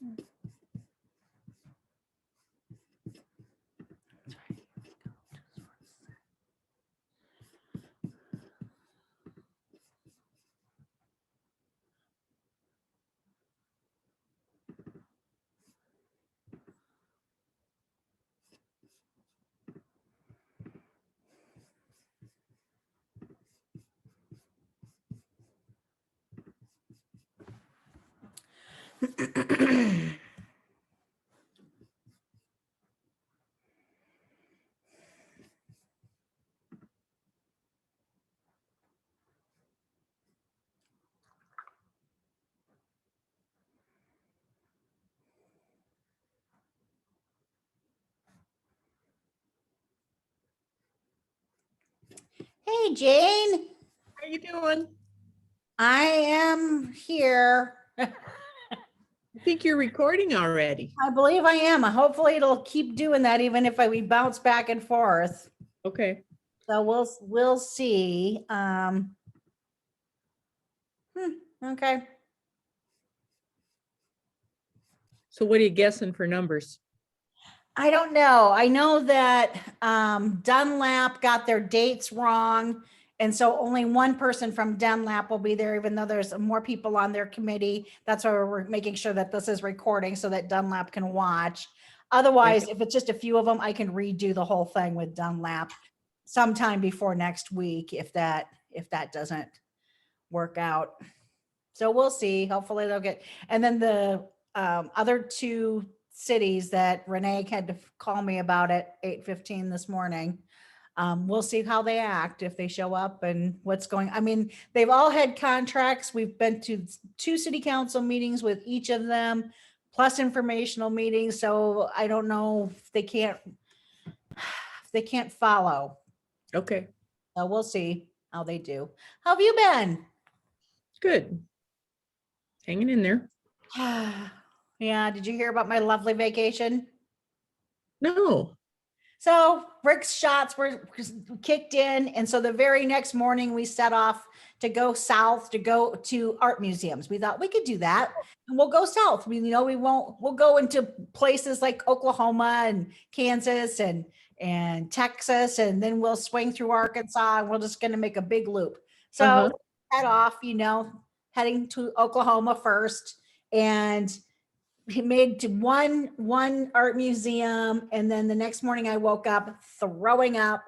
Hey, Jane. How you doing? I am here. I think you're recording already. I believe I am. Hopefully it'll keep doing that even if we bounce back and forth. Okay. So we'll see. Okay. So what are you guessing for numbers? I don't know. I know that Dunlap got their dates wrong. And so only one person from Dunlap will be there, even though there's more people on their committee. That's why we're making sure that this is recording so that Dunlap can watch. Otherwise, if it's just a few of them, I can redo the whole thing with Dunlap sometime before next week if that doesn't work out. So we'll see. Hopefully they'll get, and then the other two cities that Renee had to call me about at 8:15 this morning. We'll see how they act, if they show up and what's going. I mean, they've all had contracts. We've been to 2 city council meetings with each of them, plus informational meetings. So I don't know if they can't follow. Okay. So we'll see how they do. How have you been? Good. Hanging in there. Yeah. Did you hear about my lovely vacation? No. So Rick's shots were kicked in. And so the very next morning we set off to go south, to go to art museums. We thought we could do that and we'll go south. We'll go into places like Oklahoma and Kansas and Texas, and then we'll swing through Arkansas and we're just going to make a big loop. So head off, heading to Oklahoma first, and he made to one art museum, and then the next morning I woke up throwing up,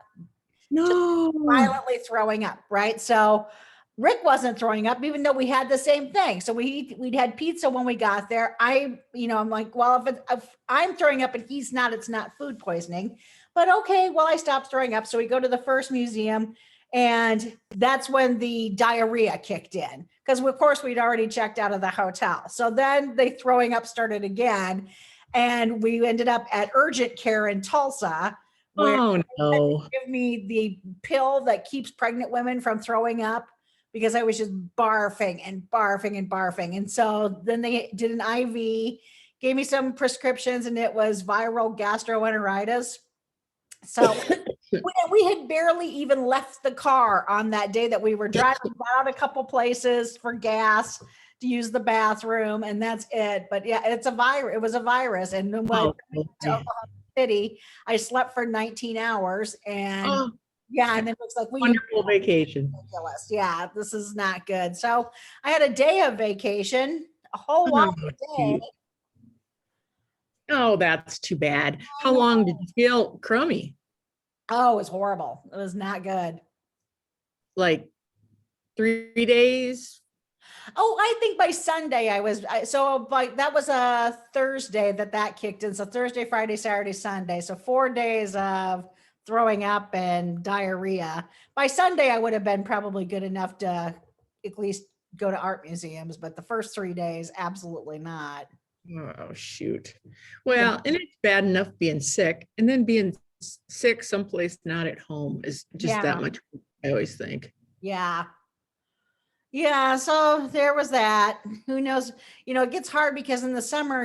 violently throwing up, right? So Rick wasn't throwing up, even though we had the same thing. So we'd had pizza when we got there. I'm like, well, if I'm throwing up and he's not, it's not food poisoning. But okay, well, I stopped throwing up. So we go to the first museum, and that's when the diarrhea kicked in, because of course we'd already checked out of the hotel. So then the throwing up started again, and we ended up at urgent care in Tulsa, where they give me the pill that keeps pregnant women from throwing up, because I was just barfing and barfing and barfing. And so then they did an IV, gave me some prescriptions, and it was viral gastroenteritis. So we had barely even left the car on that day that we were driving, out a couple places for gas to use the bathroom, and that's it. But yeah, it's a virus. It was a virus. And then when to Oklahoma City, I slept for 19 hours, and and then it looks like wonderful vacation. Ridiculous. Yeah, this is not good. So I had a day of vacation, a whole lot of day. Oh, that's too bad. How long did you feel crummy? Oh, it was horrible. It was not good. Like 3 days? Oh, I think by Sunday that was a Thursday that kicked in. So Thursday, Friday, Saturday, Sunday. So 4 days of throwing up and diarrhea. By Sunday, I would have been probably good enough to at least go to art museums, but the first 3 days, absolutely not. Oh, shoot. Well, and it's bad enough being sick, and then being sick someplace not at home is just that much, I always think. Yeah. So there was that. Who knows? It gets hard because in the summer,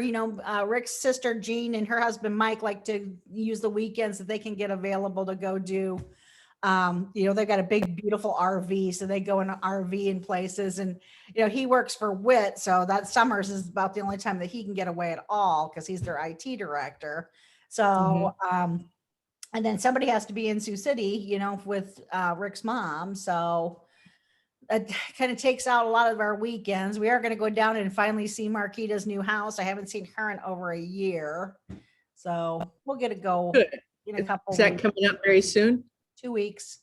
Rick's sister Jean and her husband Mike like to use the weekends that they can get available to go do They've got a big, beautiful RV, so they go in an RV in places, and he works for WIT, so that summers is about the only time that he can get away at all because he's their IT director. So, and then somebody has to be in Sioux City, with Rick's mom. So it kind of takes out a lot of our weekends. We are going to go down and finally see Marquita's new house. I haven't seen her in over a year, so we'll get to go Good. in a couple Is that weeks. coming up very soon? 2 weeks.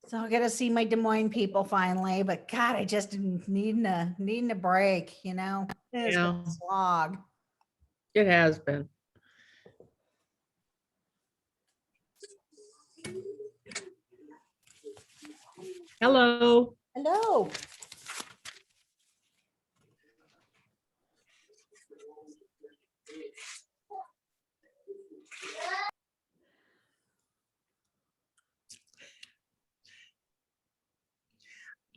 So I got to see my Des Moines people finally, but God, I just needing a break, It's been a slog. It has been. Hello. Hello.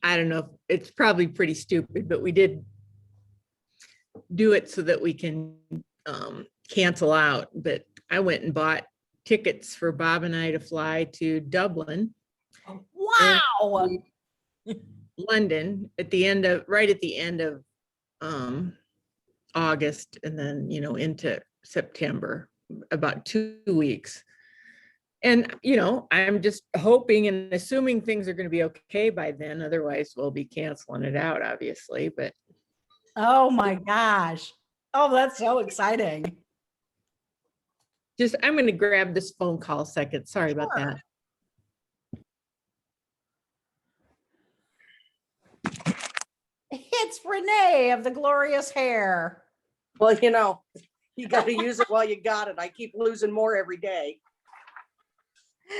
I don't know. It's probably pretty stupid, but we did do it so that we can cancel out. But I went and bought tickets for Bob and I to fly to Dublin. Wow. London right at the end of August, and then into September, about 2 weeks. And I'm just hoping and assuming things are going to be okay by then. Otherwise, we'll be canceling it out, obviously. But oh my gosh. Oh, that's so exciting. I'm going to grab this phone call a second. Sorry about that. It's Renee of the glorious hair. Well, you got to use it while you got it. I keep losing more every day.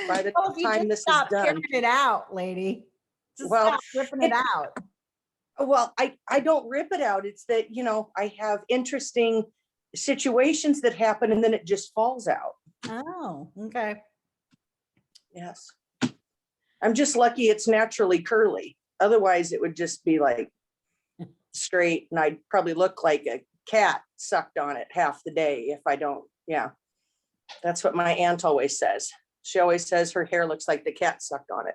By the time this is done, ripping it out, lady. Just well, stop ripping it out. Well, I don't rip it out. It's that I have interesting situations that happen, and then it just falls out. Oh, okay. Yes, I'm just lucky it's naturally curly. Otherwise, it would just be like straight, and I'd probably look like a cat sucked on it half the day if I don't. Yeah, that's what my aunt always says. She always says her hair looks like the cat sucked on it.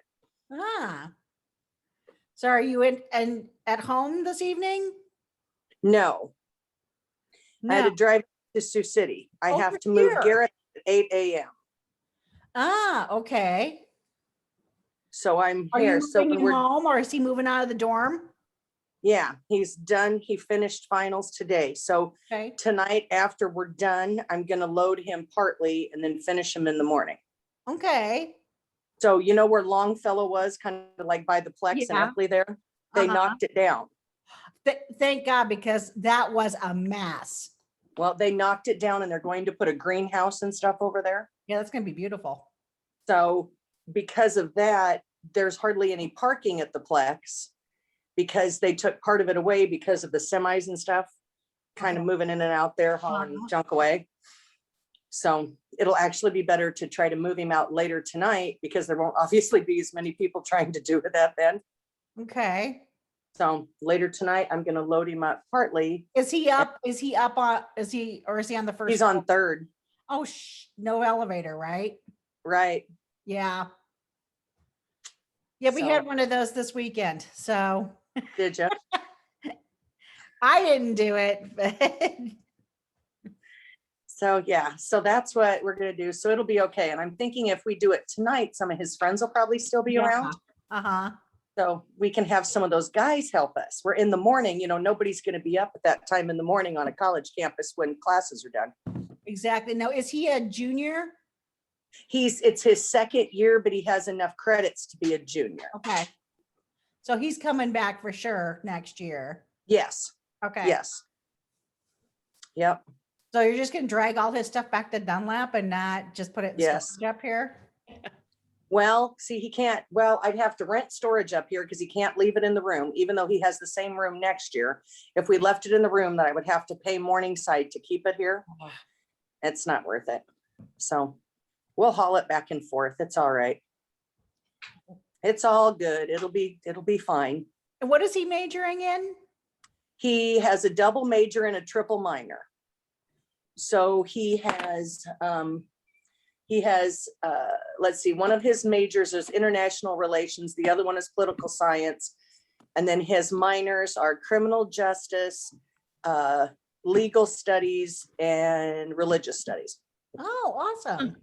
Ah. So are you at home this evening? No. I had to drive to Sioux City. I have to move Garrett at 8 a.m. Ah, okay. So I'm Are here. you So moving him home, or is he moving out of the dorm? Yeah, he's done. He finished finals today. So tonight, after we're done, I'm going to load him partly and then finish him in the morning. Okay. So where Longfellow was, kind of like by the Plex and Epley there, they knocked it down. Thank God, because that was a mess. Well, they knocked it down, and they're going to put a greenhouse and stuff over there. Yeah, that's going to be beautiful. So because of that, there's hardly any parking at the Plex, because they took part of it away because of the semis and stuff, kind of moving in and out there, hauling junk away. So it'll actually be better to try to move him out later tonight, because there won't obviously be as many people trying to do that then. Okay. So later tonight, I'm going to load him up partly. Is he up on the first? He's on third. Oh, no elevator, right? Right. Yeah. Yeah, we had one of those this weekend. So did you? I didn't do it, but so yeah, so that's what we're going to do. So it'll be okay. And I'm thinking if we do it tonight, some of his friends will probably still be around. So we can have some of those guys help us. We're in the morning, nobody's going to be up at that time in the morning on a college campus when classes are done. Exactly. Now, is he a junior? It's his second year, but he has enough credits to be a junior. Okay. So he's coming back for sure next year. Yes. Okay. Yes. Yep. So you're just going to drag all his stuff back to Dunlap and not just put it in storage up here? Well, see, he can't. Well, I'd have to rent storage up here because he can't leave it in the room, even though he has the same room next year. If we left it in the room, that I would have to pay Morningside to keep it here. It's not worth it. So we'll haul it back and forth. It's all right. It's all good. It'll be fine. And what is he majoring in? He has a double major and a triple minor. So he has He has, let's see, one of his majors is international relations. The other one is political science. And then his minors are criminal justice, legal studies, and religious studies. Oh, awesome.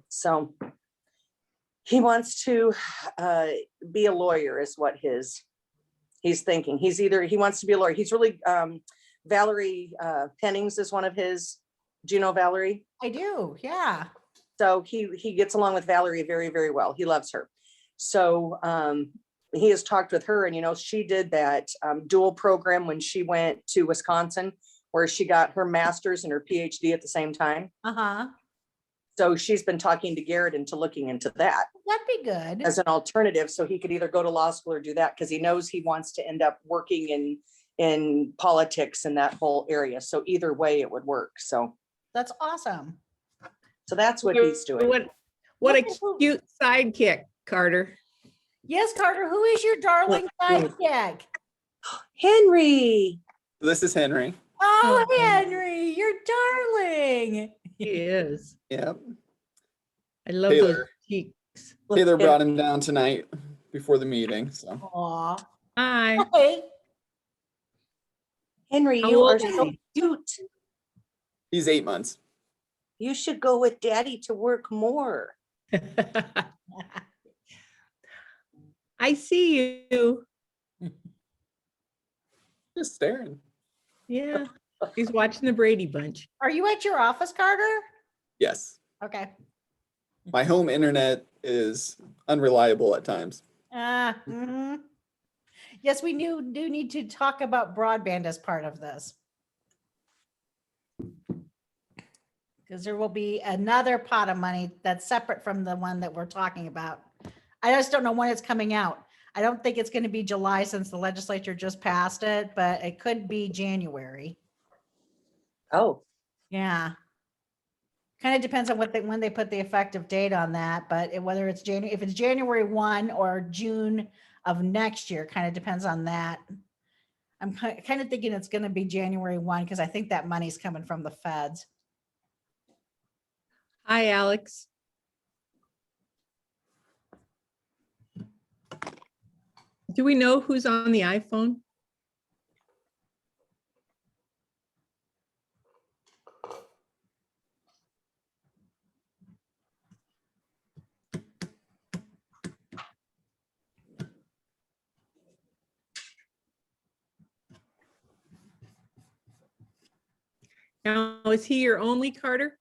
So he wants to be a lawyer is what he's thinking. He wants to be a lawyer. He's really, Valerie Pennings is one of his, do you know Valerie? I do. Yeah. So he gets along with Valerie very, very well. He loves her. So he has talked with her, and you know, she did that dual program when she went to Wisconsin, where she got her master's and her PhD at the same time. Uh-huh. So she's been talking to Garrett into looking into that That'd be good. as an alternative. So he could either go to law school or do that, because he knows he wants to end up working in politics in that whole area. So either way it would work. So That's awesome. that's what he's doing. What a cute sidekick, Carter. Yes, Carter, who is your darling sidekick? Henry. This is Henry. Oh, Henry, you're darling. He is. Yep. I love those Taylor. cheeks. Taylor brought him down tonight before the meeting. So Aw. Hi. Hey, Henry, How you old are is so he? cute. he's 8 months. You should go with daddy to work more. I see you. Just staring. Yeah. He's watching the Brady Bunch. are you at your office, Carter? Yes. Okay. My home internet is unreliable at times. Mhm. Yes, we do need to talk about broadband as part of this. Because there will be another pot of money that's separate from the one that we're talking about. I just don't know when it's coming out. I don't think it's going to be July since the legislature just passed it, but it could be January. Oh, Yeah. Kind of depends on when they put the effective date on that, but whether it's January, if it's January 1 or June of next year, kind of depends on that. I'm kind of thinking it's going to be January 1 because I think that money's coming from the feds. Hi, Alex. Do we know who's on the iPhone? Now, is he your only, Carter?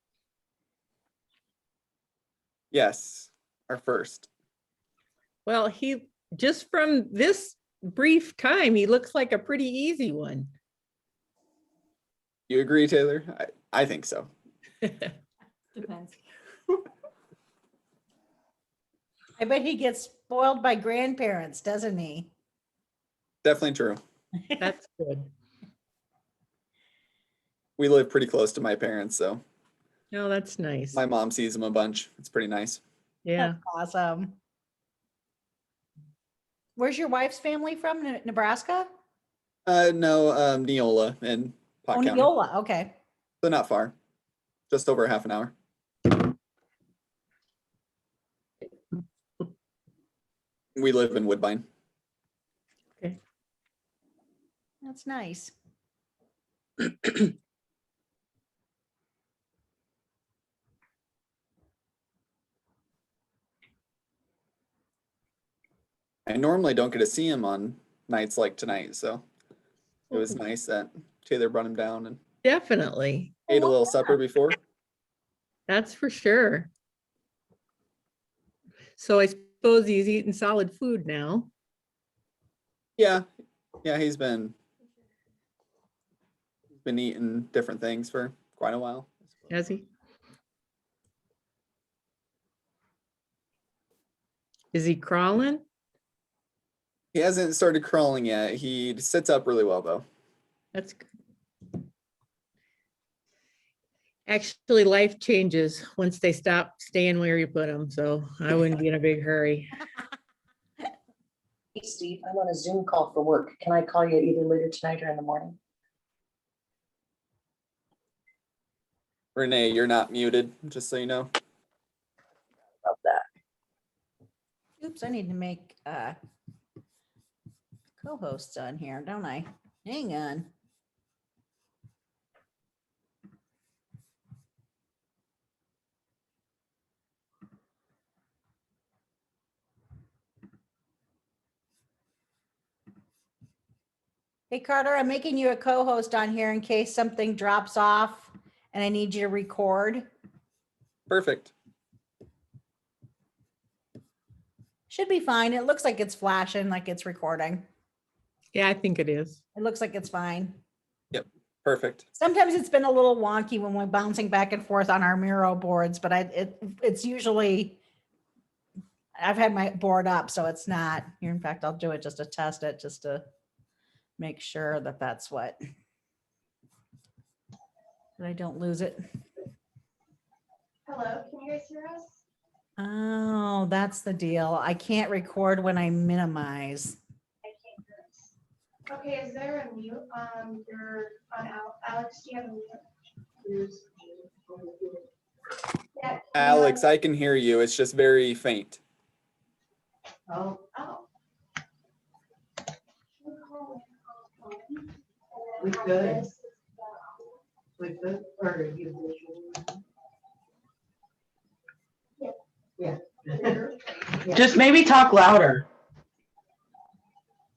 Yes. Our first. Well, he just from this brief time, he looks like a pretty easy one. You agree, Taylor? I think so. Depends. I bet he gets spoiled by grandparents, doesn't he? Definitely true. That's good. We live pretty close to my parents, so No, that's nice. my mom sees him a bunch. It's pretty nice. Yeah. Awesome. Where's your wife's family from? Nebraska? No, Neola and Pot County. Neola. Okay. So not far. Just over half an hour. We live in Woodbine. Okay. That's nice. I normally don't get to see him on nights like tonight, so it was nice that Taylor brought him down and Definitely. ate a little supper before. That's for sure. So I suppose he's eating solid food now. Yeah, he's been eating different things for quite a while. Has he? Is he crawling? He hasn't started crawling yet. He sits up really well though. That's good. Actually, life changes once they stop staying where you put them, so I wouldn't be in a big hurry. hey, Steve, I'm on a Zoom call for work. Can I call you either later tonight or in the morning? Renee, you're not muted, just so you know. About that. Oops, I need to make co-hosts on here, don't I? Hang on. Hey Carter, I'm making you a co-host on here in case something drops off and I need you to record. Perfect. Should be fine. It looks like it's flashing, like it's recording. Yeah, I think it is. It looks like it's fine. Perfect. Sometimes it's been a little wonky when we're bouncing back and forth on our Miro boards, but it's usually, I've had my board up, so it's not here. In fact, I'll do it just to test it, just to make sure that that's what, that I don't lose it. Hello, can you guys hear us? Oh, that's the deal. I can't record when I minimize. I can't hear us. Okay, is there a mute on Alex? Do you have a mute? Yeah, Alex, I can hear you. It's just very faint. Oh. We could. We could, or you. Yeah. Just maybe talk louder.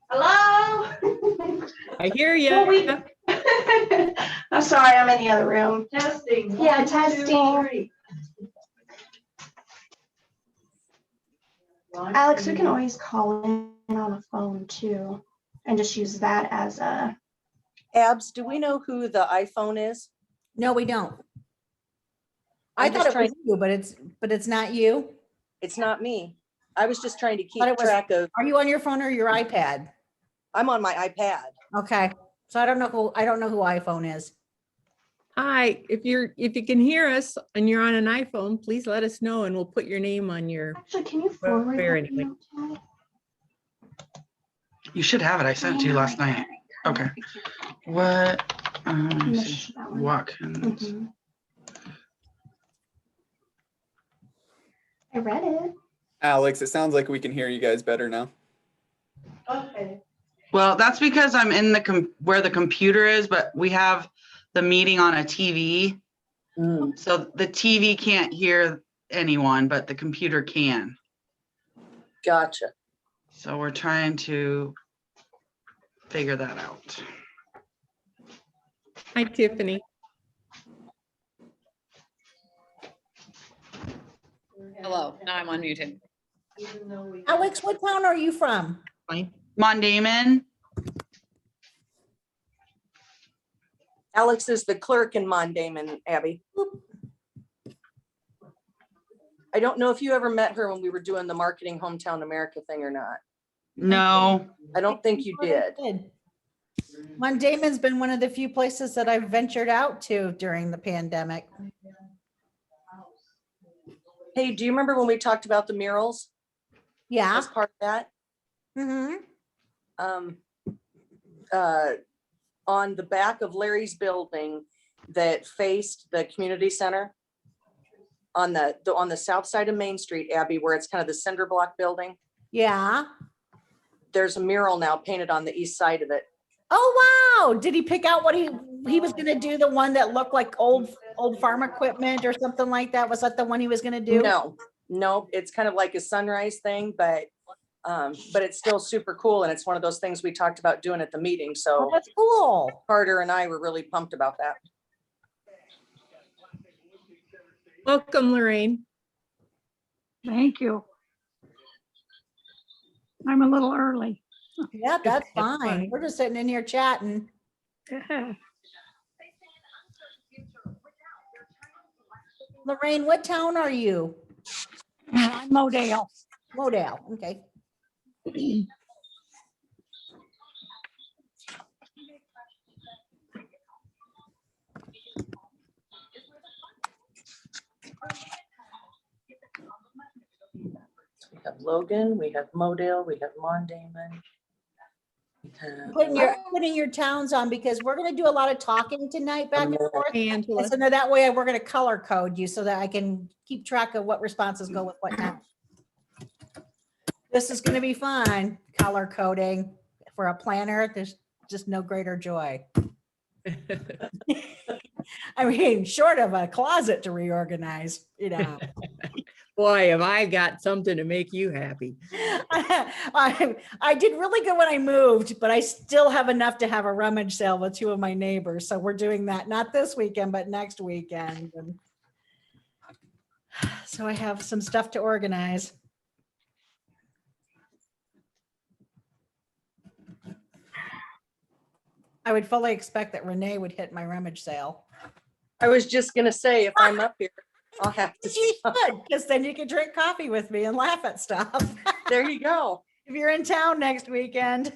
Hello? I hear Well, you. I'm sorry, I'm in the other room. Testing. Yeah, 1, 2, testing. 3. Alex, we can always call in on a phone too, and just use that as a. Abs, do we know who the iPhone is? No, we don't. I I'm thought just it was you, but it's not you. It's not me. I was just trying to keep Thought it was- track of, Are you on your phone or your iPad? I'm on my iPad. Okay, so I don't know who iPhone is. Hi, if you can hear us and you're on an iPhone, please let us know and we'll put your name on your. Actually, can you forward Where that anyway? email to me? You should have it. I sent it to you last night. Okay. What? Let me see. Watkins. Mhm. I read it. Alex, it sounds like we can hear you guys better now. Okay. Well, that's because I'm in the where the computer is, but we have the meeting on a TV. So the TV can't hear anyone, but the computer can. Gotcha. So we're trying to figure that out. Hi, Tiffany. Hello, now I'm unmuted. Alex, what town are you from? Fine. Mondamon. Alex is the clerk in Mondamon, Abby. I don't know if you ever met her when we were doing the Marketing Hometown America thing or not. No. I don't think you did. Mondamon's been one of the few places that I've ventured out to during the pandemic. Hey, do you remember when we talked about the murals Yeah. as part of that? Mm-hmm. On the back of Larry's building that faced the community center on the south side of Main Street, Abby, where it's kind of the cinder block building, Yeah. there's a mural now painted on the east side of it. Oh, wow. Did he pick out what he was going to do? The one that looked like old farm equipment or something like that? Was that the one he was going to do? No, it's kind of like a sunrise thing, but it's still super cool. And it's one of those things we talked about doing at the meeting. Oh, So that's cool. Carter and I were really pumped about that. Welcome, Lorraine. Thank you. I'm a little early. Yeah, that's That's fine. fine. We're just sitting in here chatting. Lorraine, what town are you? I'm Modale. Modale. Okay. We have Logan, we have Modale, we have Mondamon. putting your towns on because we're gonna do a lot of talking tonight back and forth. Hey, And Angela. so now that way we're gonna color code you so that I can keep track of what responses go with what town. This is gonna be fun, color coding for a planner. There's just no greater joy. I mean, short of a closet to reorganize, you know. Boy, have I got something to make you happy. I did really good when I moved, but I still have enough to have a rummage sale with two of my neighbors. So we're doing that, not this weekend, but next weekend. And so I have some stuff to organize. I would fully expect that Renee would hit my rummage sale. I was just gonna say, if I'm up here, I'll have to. She should, because then you can drink coffee with me and laugh at stuff. There you go. If you're in town next weekend.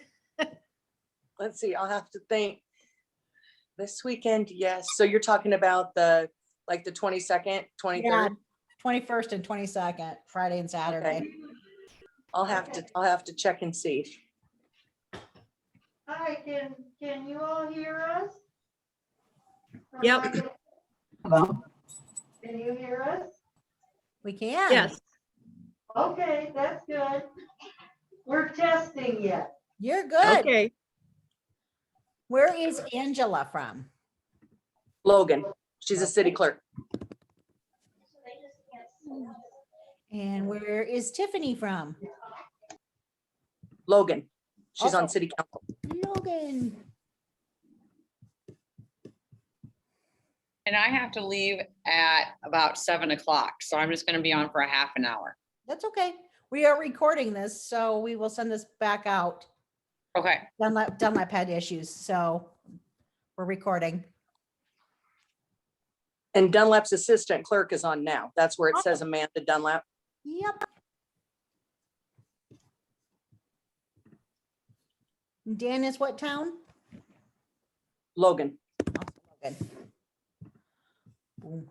Let's see, I'll have to think. This weekend, yes. So you're talking about the 22nd, Yeah, 23rd? 21st and 22nd, Friday and Saturday. Okay. I'll have to check and see. Hi, can you all hear us? Yep. Can you hear us? We can. Yes. Okay, that's good. We're testing yet. You're good. Okay. Where is Angela from? Logan, she's a city clerk. And where is Tiffany from? Logan, she's on Also- city council. Logan. And I have to leave at about 7 o'clock, so I'm just gonna be on for a half an hour. That's okay. We are recording this, so we will send this back out. Okay, Dunlap had issues, so we're recording. And Dunlap's assistant clerk is on now. That's where it says Amanda Dunlap. Yep. Dan is what town? Logan. Good. Boom.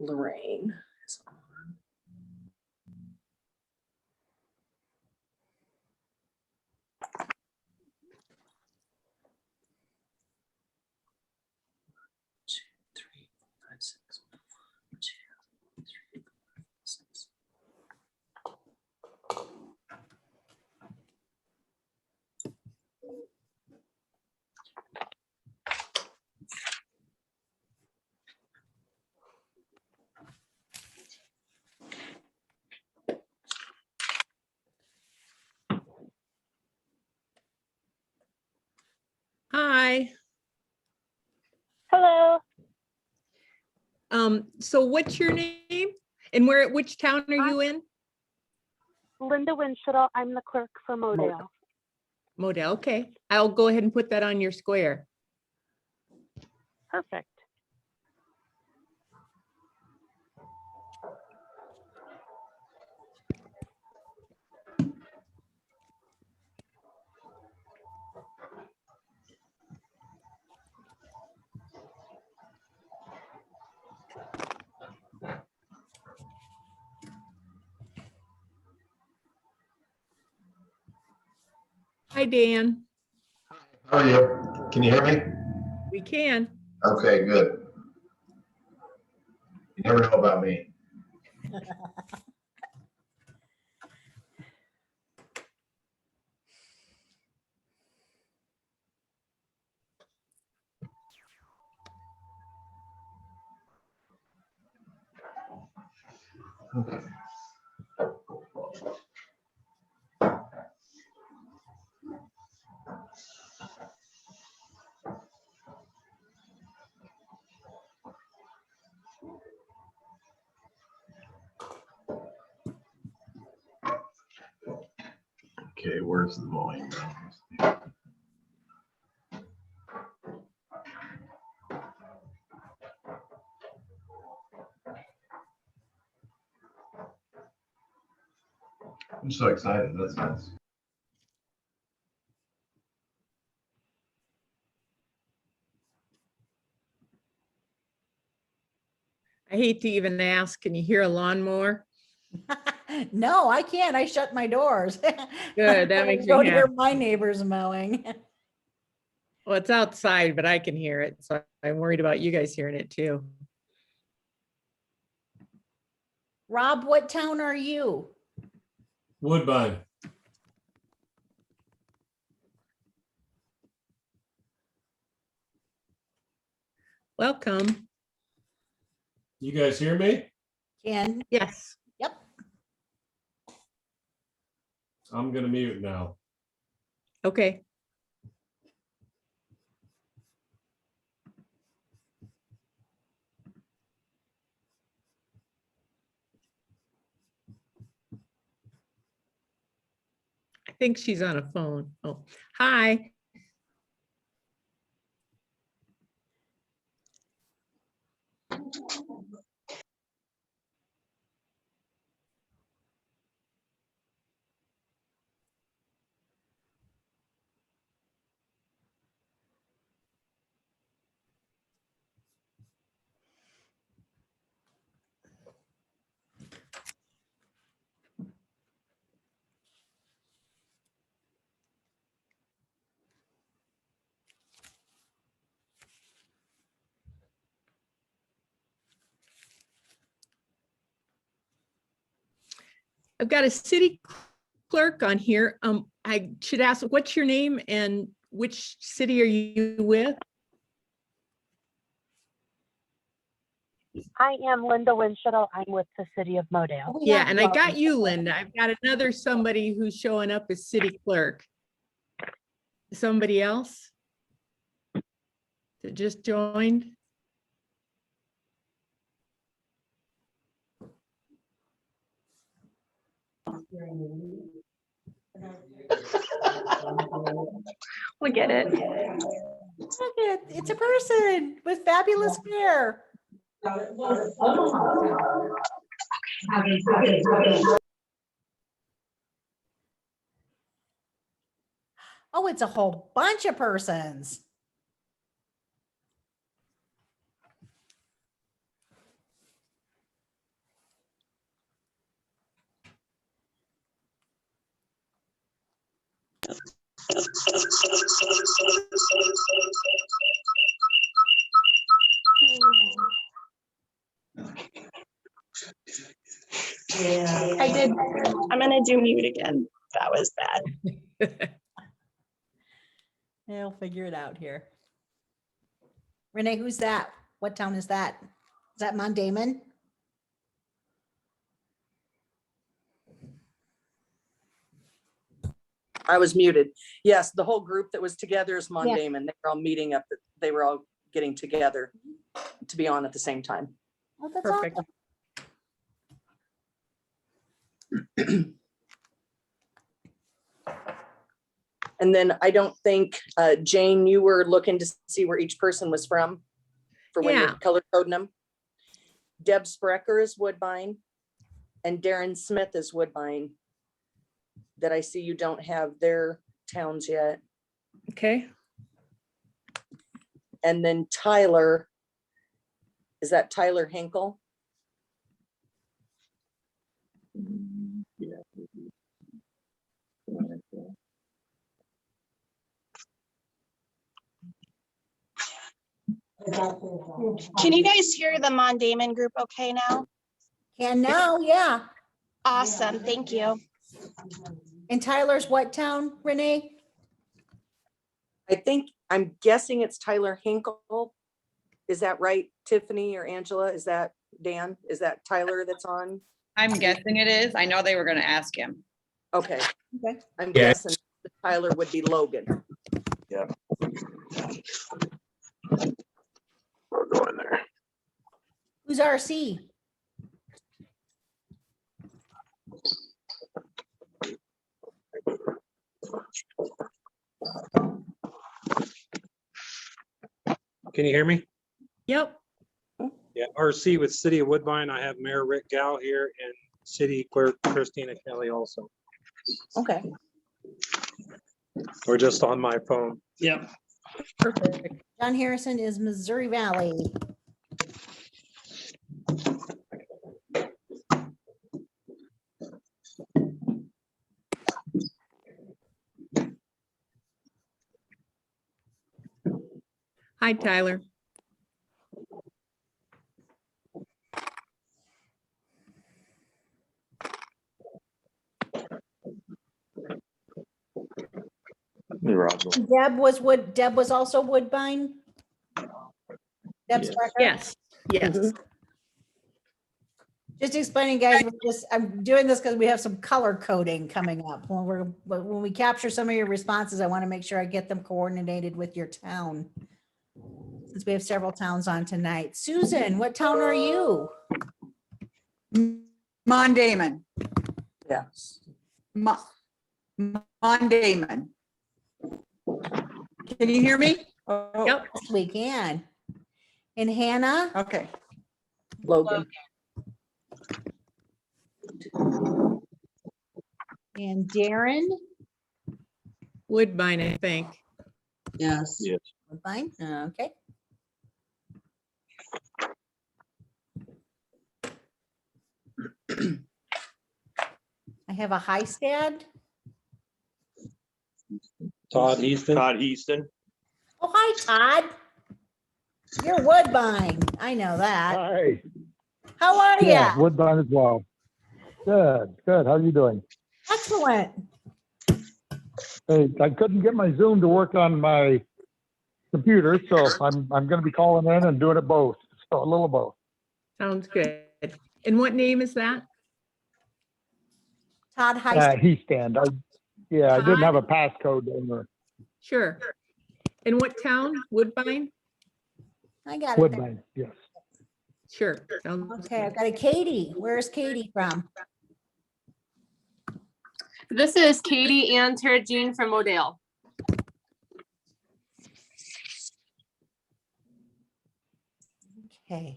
Lorraine is on. Two, three, four, five, six. One, two, three, four, six. Hi. Hello, So what's your name and which town are you in? Linda Winchell. I'm the clerk for Modale. Model. Okay. I'll go ahead and put that on your square. Perfect. Hi, Dan. How are you? Can you hear me? We can. Okay, good. You never know about me. Okay. Okay, where's the volume? I'm so excited. That's nice. I hate to even ask, can you hear a lawnmower? No, I can't. I shut my doors. Good, that makes me Go to hear happy. my neighbors mowing. Well, it's outside, but I can hear it, so I'm worried about you guys hearing it too. Rob, what town are you? Woodbine. Welcome. You guys hear me? Ken? Yes. Yep. I'm gonna mute now. Okay. I think she's on a phone. Oh, hi. I've got a city clerk on here. I should ask, what's your name and which city are you with? I am Linda Winshuttle. I'm with the city of Modale. Oh, Yeah, and I got you, Linda. I've got another somebody who's showing up as city clerk. Somebody else that just joined? We get it. Look it, it's a person with fabulous hair. Oh, it's a whole bunch of persons. I did. I'm gonna do mute again. That was bad. They'll figure it out here. Renee, who's that? What town is that? Is that Mondamon? I was muted. Yes, the whole group that was together is Mondamon. They were all meeting up, they were all getting together to be on at the same time. Oh, that's Perfect. awesome. And then I don't think, Jane, you were looking to see where each person was from for when you're Yeah. color coding them. Deb Sprecher is Woodbine and Darren Smith is Woodbine. That I see you don't have their towns yet. Okay. And then Tyler, is that Tyler Hinkle? Can you guys hear the Mondamon group okay now? Can now, yeah. Awesome, thank you. And Tyler's what town, Renee? I think, I'm guessing it's Tyler Hinkle. Is that right, Tiffany or Angela? Is that Dan? Is that Tyler that's on? I'm guessing it is. I know they were gonna ask him. Okay, Okay. I'm Yeah. guessing Tyler would be Logan. We'll go in there. Who's RC? Can you hear me? Yep. Yeah, RC with City of Woodbine. I have Mayor Rick Gow here and City Clerk Christina Kelly also. Okay. We're just on my phone. Yeah. Perfect. John Harrison is Missouri Valley. Hi, Tyler. Deb was also Woodbine? Deb's Sprecher? Yes, yes. Just explaining, guys, I'm doing this because we have some color coding coming up. When we capture some of your responses, I want to make sure I get them coordinated with your town. Since we have several towns on tonight. Susan, what town are you? Mondamon. Yes. Mondamon. Can you hear me? Oh, Yep. Yes, we can. And Hannah? okay. Logan. And Darren? Woodbine, I think. Yes. Woodbine, okay. I have a Hystad. Todd Easton. Todd Easton. Oh, hi, Todd. You're Woodbine. I know that. Hi. How are Yeah, you? Woodbine as well. Good, good. How are you doing? Excellent. Hey, I couldn't get my Zoom to work on my computer, so I'm going to be calling in and doing it both. So a little of both. Sounds good. And what name is that? Todd Hystad. He stand. I didn't have a passcode in there. Sure. And what town? Woodbine? I got it. there. Woodbine, yes. Sure. Sounds Okay, I've good. got a Katie. Where's Katie from? This is Katie Ann Jean from Modale. Okay.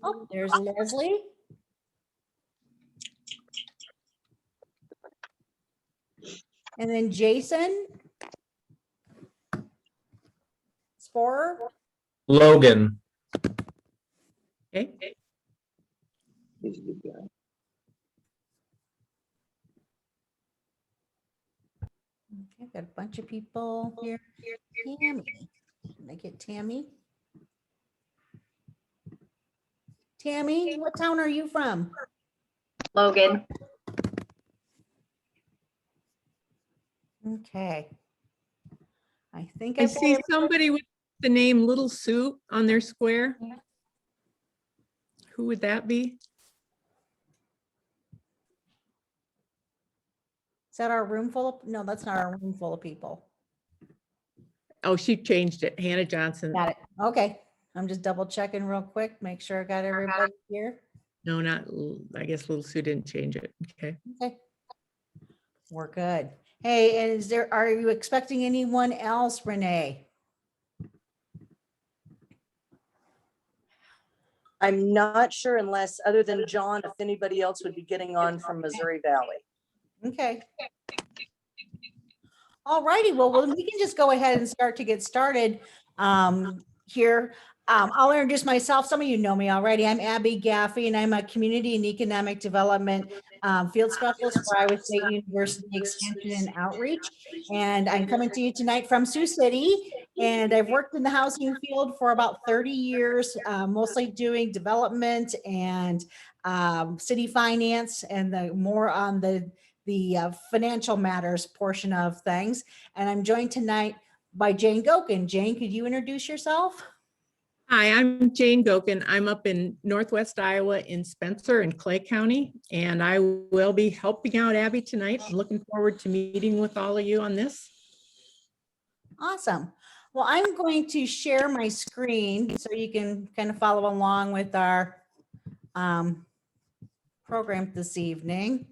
Oh, there's Leslie. And then Jason. Sporer. Logan. Okay. He's a good guy. Okay, I've got a bunch of people here. Tammy. Can I get Tammy? Tammy, what town are you from? Logan. Okay. I think I see somebody with the name Little Sue on their square. Who would that be? Is that our room full of, no, that's not our room full of people. Oh, she changed it. Hannah Johnson. Got it. Okay. I'm just double checking real quick, make sure I got everybody here. No, not, I guess Little Sue didn't change it. Okay. Okay. We're good. Hey, and are you expecting anyone else, Renee? I'm not sure unless, other than John, if anybody else would be getting on from Missouri Valley. Okay. All righty. Well, we can just go ahead and start to get started here. I'll introduce myself. Some of you know me already. I'm Abby Gaffey, and I'm a community and economic development field specialist for Iowa State University Extension and Outreach. And I'm coming to you tonight from Sioux City. And I've worked in the housing field for about 30 years, mostly doing development and city finance and the more on the financial matters portion of things. And I'm joined tonight by Jane Gokin. Jane, could you introduce yourself? Hi, I'm Jane Gokin. I'm up in Northwest Iowa in Spencer and Clay County, and I will be helping out Abby tonight. I'm looking forward to meeting with all of you on this. Awesome. Well, I'm going to share my screen so you can kind of follow along with our program this evening.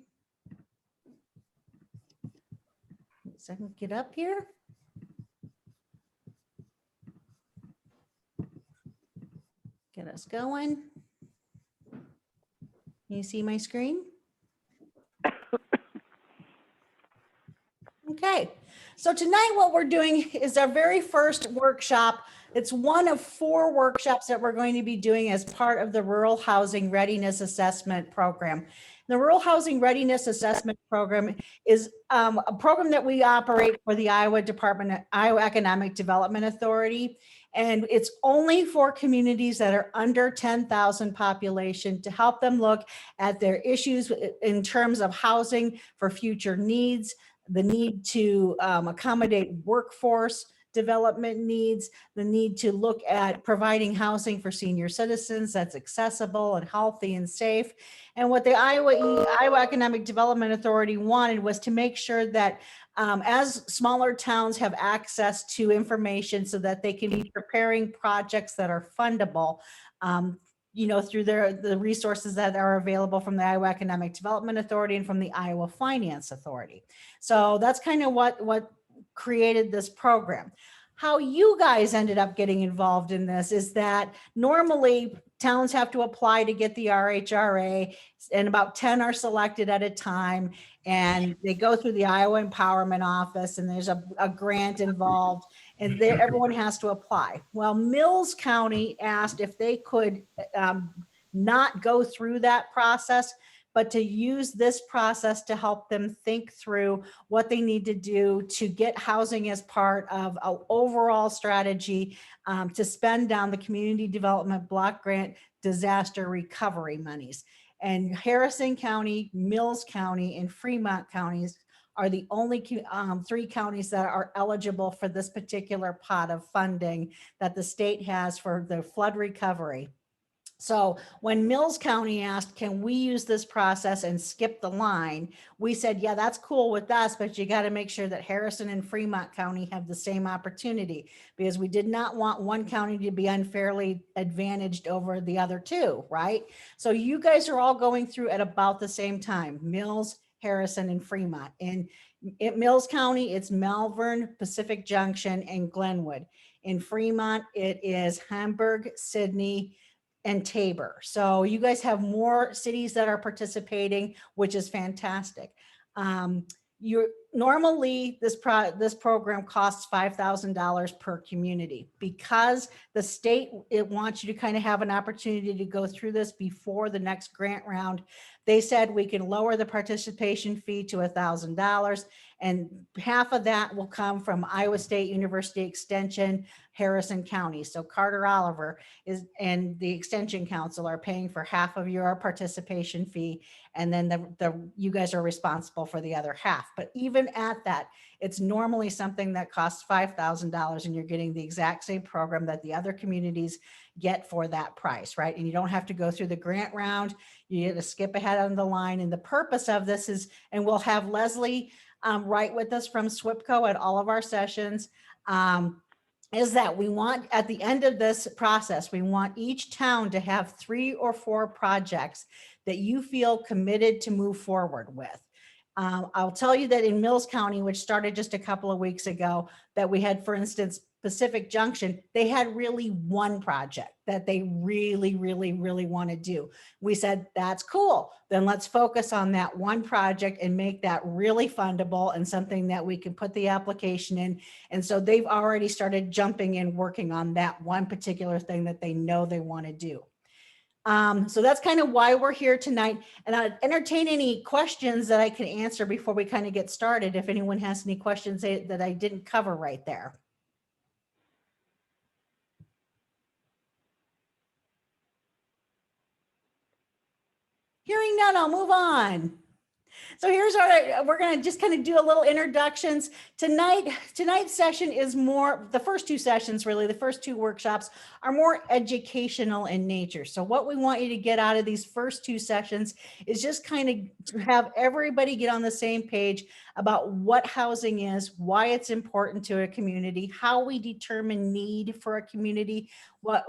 So I can get up here. Get us going. You see my screen? Okay, so tonight what we're doing is our very first workshop. It's one of 4 workshops that we're going to be doing as part of the Rural Housing Readiness Assessment Program. The Rural Housing Readiness Assessment Program is a program that we operate for the Iowa Economic Development Authority. And it's only for communities that are under 10,000 population to help them look at their issues in terms of housing for future needs, the need to accommodate workforce development needs, the need to look at providing housing for senior citizens that's accessible and healthy and safe. And what the Iowa Economic Development Authority wanted was to make sure that as smaller towns have access to information so that they can be preparing projects that are fundable, through the resources that are available from the Iowa Economic Development Authority and from the Iowa Finance Authority. So that's kind of what created this program. How you guys ended up getting involved in this is that normally towns have to apply to get the RHRA, and about 10 are selected at a time, and they go through the Iowa Empowerment Office, and there's a grant involved, and everyone has to apply. Well, Mills County asked if they could not go through that process, but to use this process to help them think through what they need to do to get housing as part of an overall strategy to spend down the Community Development Block Grant disaster recovery monies. And Harrison County, Mills County, and Fremont counties are the only 3 counties that are eligible for this particular pot of funding that the state has for the flood recovery. So when Mills County asked, can we use this process and skip the line? We said, yeah, that's cool with us, but you got to make sure that Harrison and Fremont County have the same opportunity, because we did not want one county to be unfairly advantaged over the other 2, right? So you guys are all going through at about the same time, Mills, Harrison, and Fremont. And in Mills County, it's Malvern, Pacific Junction, and Glenwood. In Fremont, it is Hamburg, Sydney, and Tabor. So you guys have more cities that are participating, which is fantastic. Normally this program costs $5,000 per community. Because the state, it wants you to kind of have an opportunity to go through this before the next grant round. They said we can lower the participation fee to $1,000, and half of that will come from Iowa State University Extension, Harrison County. So Carter Oliver and the Extension Council are paying for half of your participation fee, and then you guys are responsible for the other half. But even at that, it's normally something that costs $5,000, and you're getting the exact same program that the other communities get for that price, right? And you don't have to go through the grant round. You get to skip ahead on the line. And the purpose of this is, and we'll have Leslie right with us from SWPCO at all of our sessions, is that we want, at the end of this process, we want each town to have 3 or 4 projects that you feel committed to move forward with. I'll tell you that in Mills County, which started just a couple of weeks ago, that we had, for instance, Pacific Junction, they had really one project that they really want to do. We said, that's cool. Then let's focus on that one project and make that really fundable and something that we can put the application in. And so they've already started jumping in, working on that one particular thing that they know they want to do. So that's kind of why we're here tonight. And I'd entertain any questions that I can answer before we kind of get started, if anyone has any questions that I didn't cover right there. Hearing none, I'll move on. So here's we're going to just kind of do a little introductions. Tonight's session is more, the first 2 sessions, really, the first 2 workshops are more educational in nature. So what we want you to get out of these first 2 sessions is just kind of have everybody get on the same page about what housing is, why it's important to a community, how we determine need for a community, what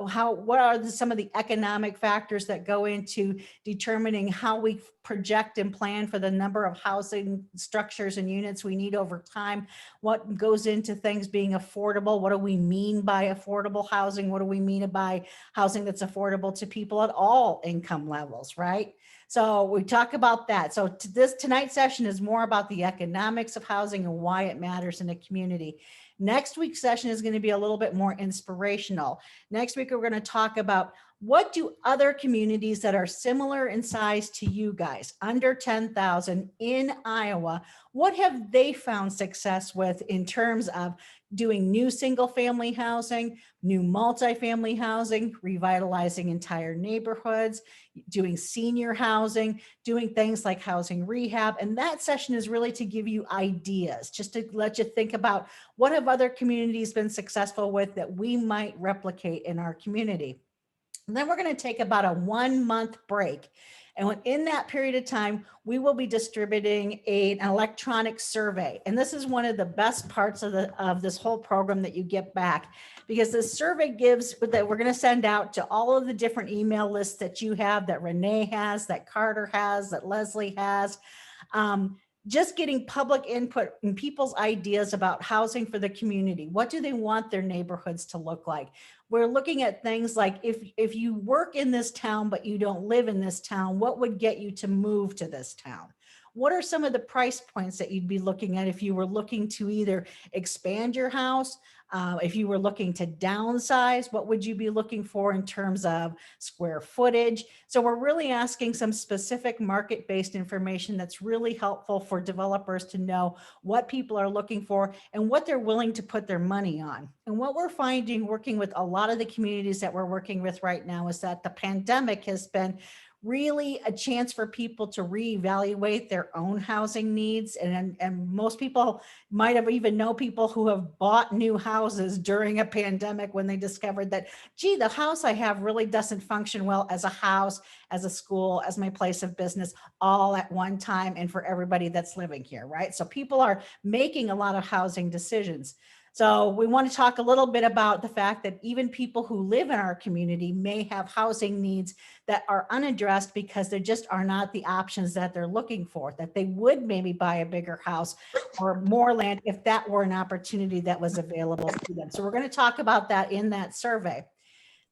are some of the economic factors that go into determining how we project and plan for the number of housing structures and units we need over time, what goes into things being affordable, what do we mean by affordable housing, what do we mean by housing that's affordable to people at all income levels, right? So we talk about that. So tonight's session is more about the economics of housing and why it matters in a community. Next week's session is going to be a little bit more inspirational. Next week, we're going to talk about what do other communities that are similar in size to you guys, under 10,000 in Iowa, what have they found success with in terms of doing new single family housing, new multifamily housing, revitalizing entire neighborhoods, doing senior housing, doing things like housing rehab? And that session is really to give you ideas, just to let you think about what have other communities been successful with that we might replicate in our community. And then we're going to take about a 1 month break. And in that period of time, we will be distributing an electronic survey. And this is one of the best parts of this whole program that you get back, because this survey gives that we're going to send out to all of the different email lists that you have, that Renee has, that Carter has, that Leslie has. Just getting public input and people's ideas about housing for the community. What do they want their neighborhoods to look like? We're looking at things like if you work in this town, but you don't live in this town, what would get you to move to this town? What are some of the price points that you'd be looking at if you were looking to either expand your house? If you were looking to downsize, what would you be looking for in terms of square footage? So we're really asking some specific market-based information that's really helpful for developers to know what people are looking for and what they're willing to put their money on. And what we're finding working with a lot of the communities that we're working with right now is that the pandemic has been really a chance for people to reevaluate their own housing needs. And most people might have even know people who have bought new houses during a pandemic when they discovered that, gee, the house I have really doesn't function well as a house, as a school, as my place of business, all at one time, and for everybody that's living here, right? So people are making a lot of housing decisions. So we want to talk a little bit about the fact that even people who live in our community may have housing needs that are unaddressed because there just are not the options that they're looking for, that they would maybe buy a bigger house or more land if that were an opportunity that was available to them. So we're going to talk about that in that survey.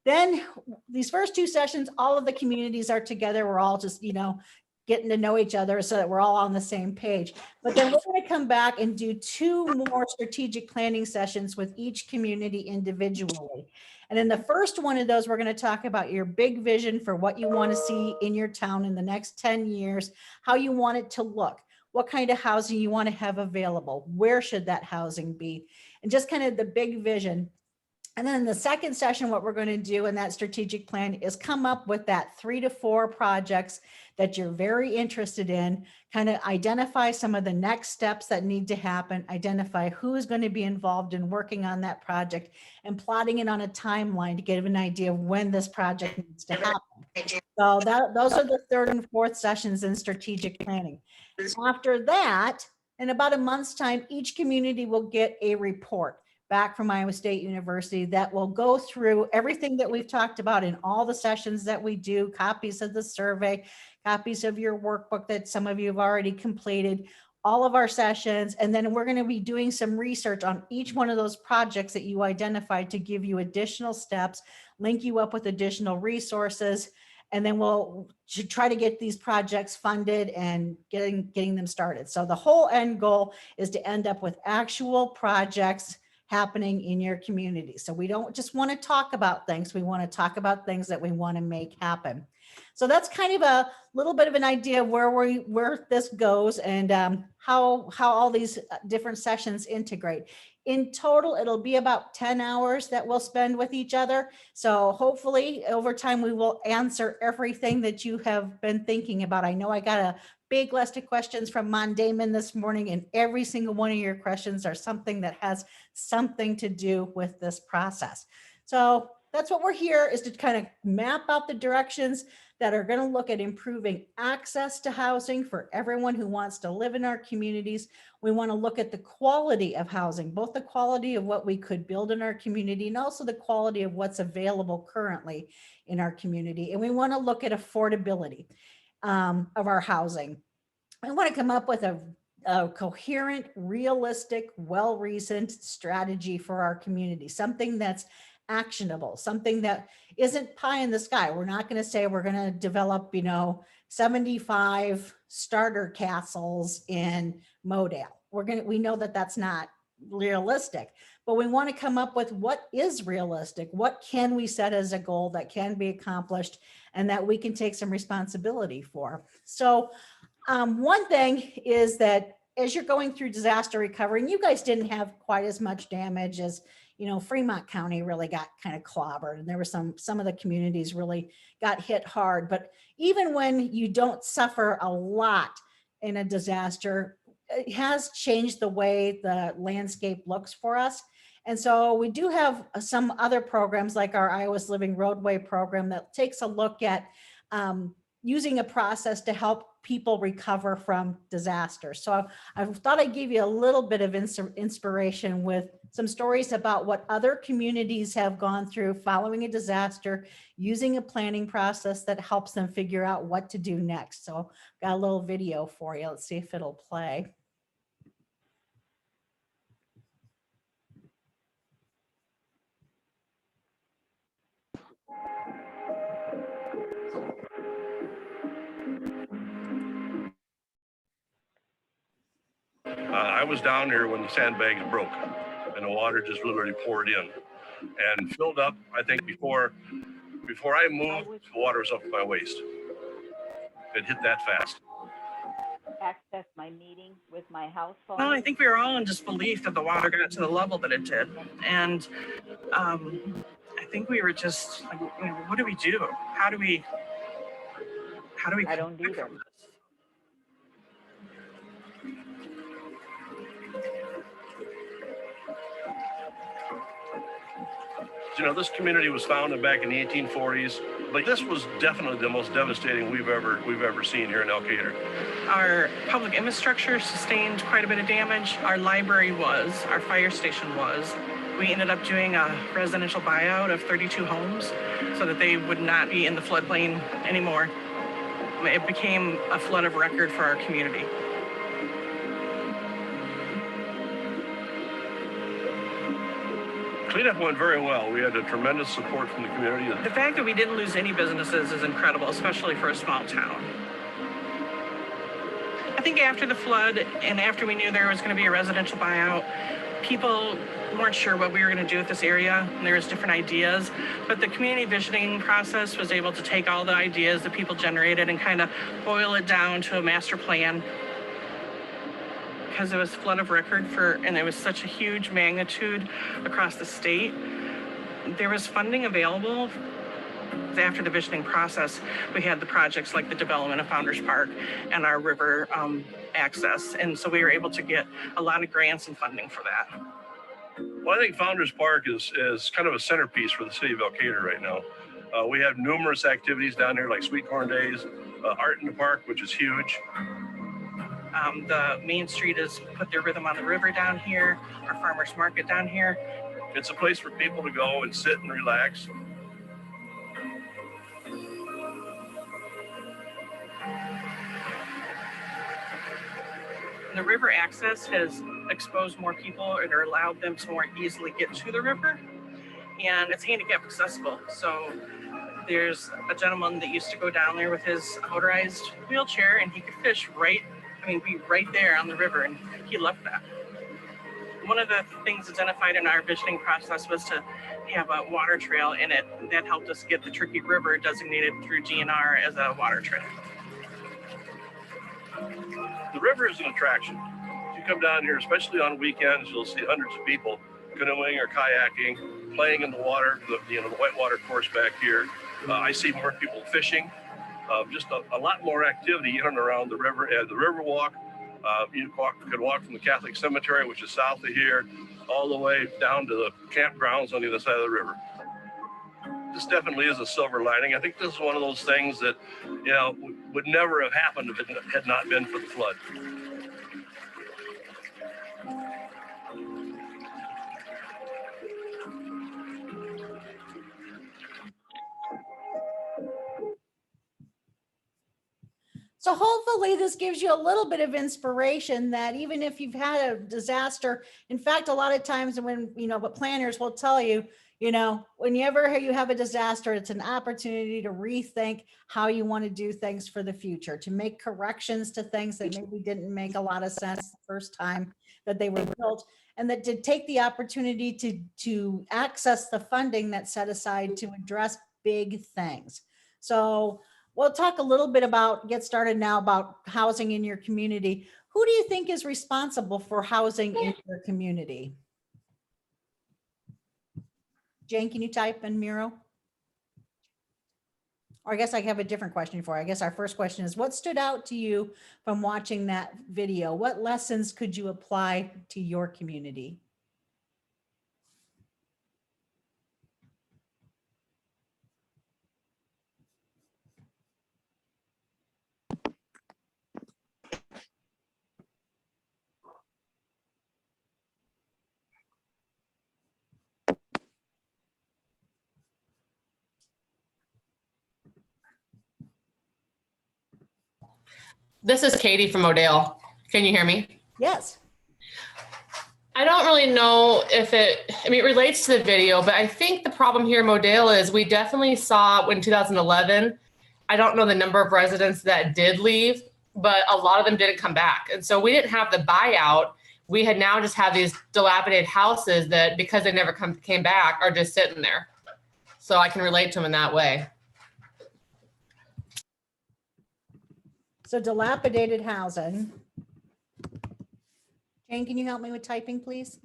Then these first two sessions, all of the communities are together. We're all just, getting to know each other so that we're all on the same page. But then we're going to come back and do 2 more strategic planning sessions with each community individually. And in the first one of those, we're going to talk about your big vision for what you want to see in your town in the next 10 years, how you want it to look, what kind of housing you want to have available, where should that housing be, and just kind of the big vision. And then in the second session, what we're going to do in that strategic plan is come up with that 3 to 4 projects that you're very interested in, kind of identify some of the next steps that need to happen, identify who is going to be involved in working on that project, and plotting it on a timeline to get an idea of when this project needs to happen. So those are the 3rd and 4th sessions in strategic planning. After that, in about a month's time, each community will get a report back from Iowa State University that will go through everything that we've talked about in all the sessions that we do, copies of the survey, copies of your workbook that some of you have already completed, all of our sessions. And then we're going to be doing some research on each one of those projects that you identified to give you additional steps, link you up with additional resources. And then we'll try to get these projects funded and getting them started. So the whole end goal is to end up with actual projects happening in your community. So we don't just want to talk about things. We want to talk about things that we want to make happen. So that's kind of a little bit of an idea of where this goes and how all these different sessions integrate. In total, it'll be about 10 hours that we'll spend with each other. So hopefully over time, we will answer everything that you have been thinking about. I know I got a big list of questions from Mon Damon this morning, and every single one of your questions are something that has something to do with this process. So that's what we're here, is to kind of map out the directions that are going to look at improving access to housing for everyone who wants to live in our communities. We want to look at the quality of housing, both the quality of what we could build in our community and also the quality of what's available currently in our community. And we want to look at affordability of our housing. I want to come up with a coherent, realistic, well-reasoned strategy for our community, something that's actionable, something that isn't pie in the sky. We're not going to say we're going to develop, 75 starter castles in Modale. We know that that's not realistic, but we want to come up with what is realistic, what can we set as a goal that can be accomplished and that we can take some responsibility for. So one thing is that as you're going through disaster recovery, and you guys didn't have quite as much damage as, you know, Fremont County really got kind of clobbered, and there were some of the communities really got hit hard. But even when you don't suffer a lot in a disaster, it has changed the way the landscape looks for us. And so we do have some other programs like our Iowa's Living Roadway program that takes a look at using a process to help people recover from disasters. So I thought I'd give you a little bit of inspiration with some stories about what other communities have gone through following a disaster, using a planning process that helps them figure out what to do next. So got a little video for you. Let's see if it'll play. I was down there when the sandbags broke and the water just literally poured in and filled up. I think before I moved, the water was up to my waist. It hit that fast. Access my meeting with my house phone. Well, I think we were all in disbelief that the water got to the level that it did. And I think we were just like, you know, what do we do? How do we I don't either. You know, this community was founded back in the 1840s. Like, this was definitely the most devastating we've ever seen here in Elkader. Our public infrastructure sustained quite a bit of damage. Our library was, our fire station was. We ended up doing a residential buyout of 32 homes so that they would not be in the floodplain anymore. It became a flood of record for our community. Cleanup went very well. We had a tremendous support from the community. The fact that we didn't lose any businesses is incredible, especially for a small town. I think after the flood and after we knew there was going to be a residential buyout, people weren't sure what we were going to do with this area. And there was different ideas, but the community visioning process was able to take all the ideas that people generated and kind of boil it down to a master plan. Because it was flood of record and there was such a huge magnitude across the state, there was funding available. After the visioning process, we had the projects like the development of Founders Park and our river access. And so we were able to get a lot of grants and funding for that. Well, I think Founders Park is kind of a centerpiece for the city of Elkader right now. We have numerous activities down there like Sweet Corn Days, Art in the Park, which is huge. The Main Street has put their rhythm on the river down here, our farmers market down here. It's a place for people to go and sit and relax. The river access has exposed more people and allowed them to more easily get to the river, and it's handicap accessible. So there's a gentleman that used to go down there with his motorized wheelchair and he could fish be right there on the river, and he loved that. One of the things identified in our visioning process was to have a water trail in it. That helped us get the Tricky River designated through GNR as a water trail. The river is an attraction. If you come down here, especially on weekends, you'll see hundreds of people canoeing or kayaking, playing in the water, the whitewater course back here. I see more people fishing. Just a lot more activity in and around the river. The river walk, you could walk from the Catholic Cemetery, which is south of here, all the way down to the campgrounds on the other side of the river. This definitely is a silver lining. I think this is one of those things that, you know, would never have happened if it had not been for the flood. So hopefully this gives you a little bit of inspiration that even if you've had a disaster, in fact, a lot of times when, but planners will tell you, You know, whenever you have a disaster, it's an opportunity to rethink how you want to do things for the future, to make corrections to things that maybe didn't make a lot of sense the first time that they were built, and that to take the opportunity to access the funding that's set aside to address big things. So we'll talk a little bit about, get started now, about housing in your community. Who do you think is responsible for housing in your community? Jane, can you type in Miro? Or I guess I have a different question for you. I guess our first question is, what stood out to you from watching that video? What lessons could you apply to your community? This is Katie from Odale. Can you hear me? Yes. I don't really know if it relates to the video, but I think the problem here in Modale is we definitely saw in 2011, I don't know the number of residents that did leave, but a lot of them didn't come back. And so we didn't have the buyout. We had now just have these dilapidated houses that, because they never came back, are just sitting there. So I can relate to them in that way. So dilapidated housing. Jane, can you help me with typing, please?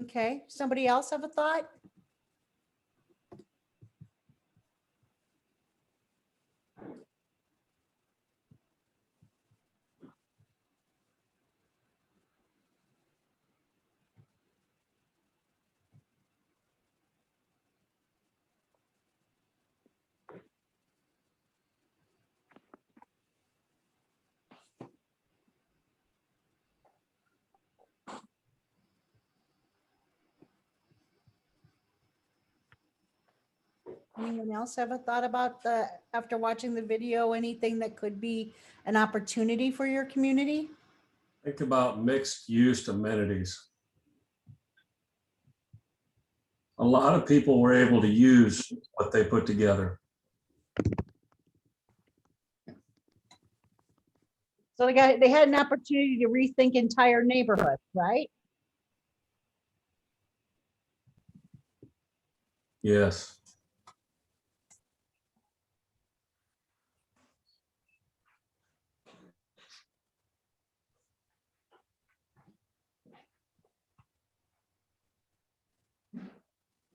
Okay, somebody else have a thought? Anyone else have a thought about after watching the video, anything that could be an opportunity for your community? Think about mixed use amenities. A lot of people were able to use what they put together. So they had an opportunity to rethink entire neighborhoods, right? Yes.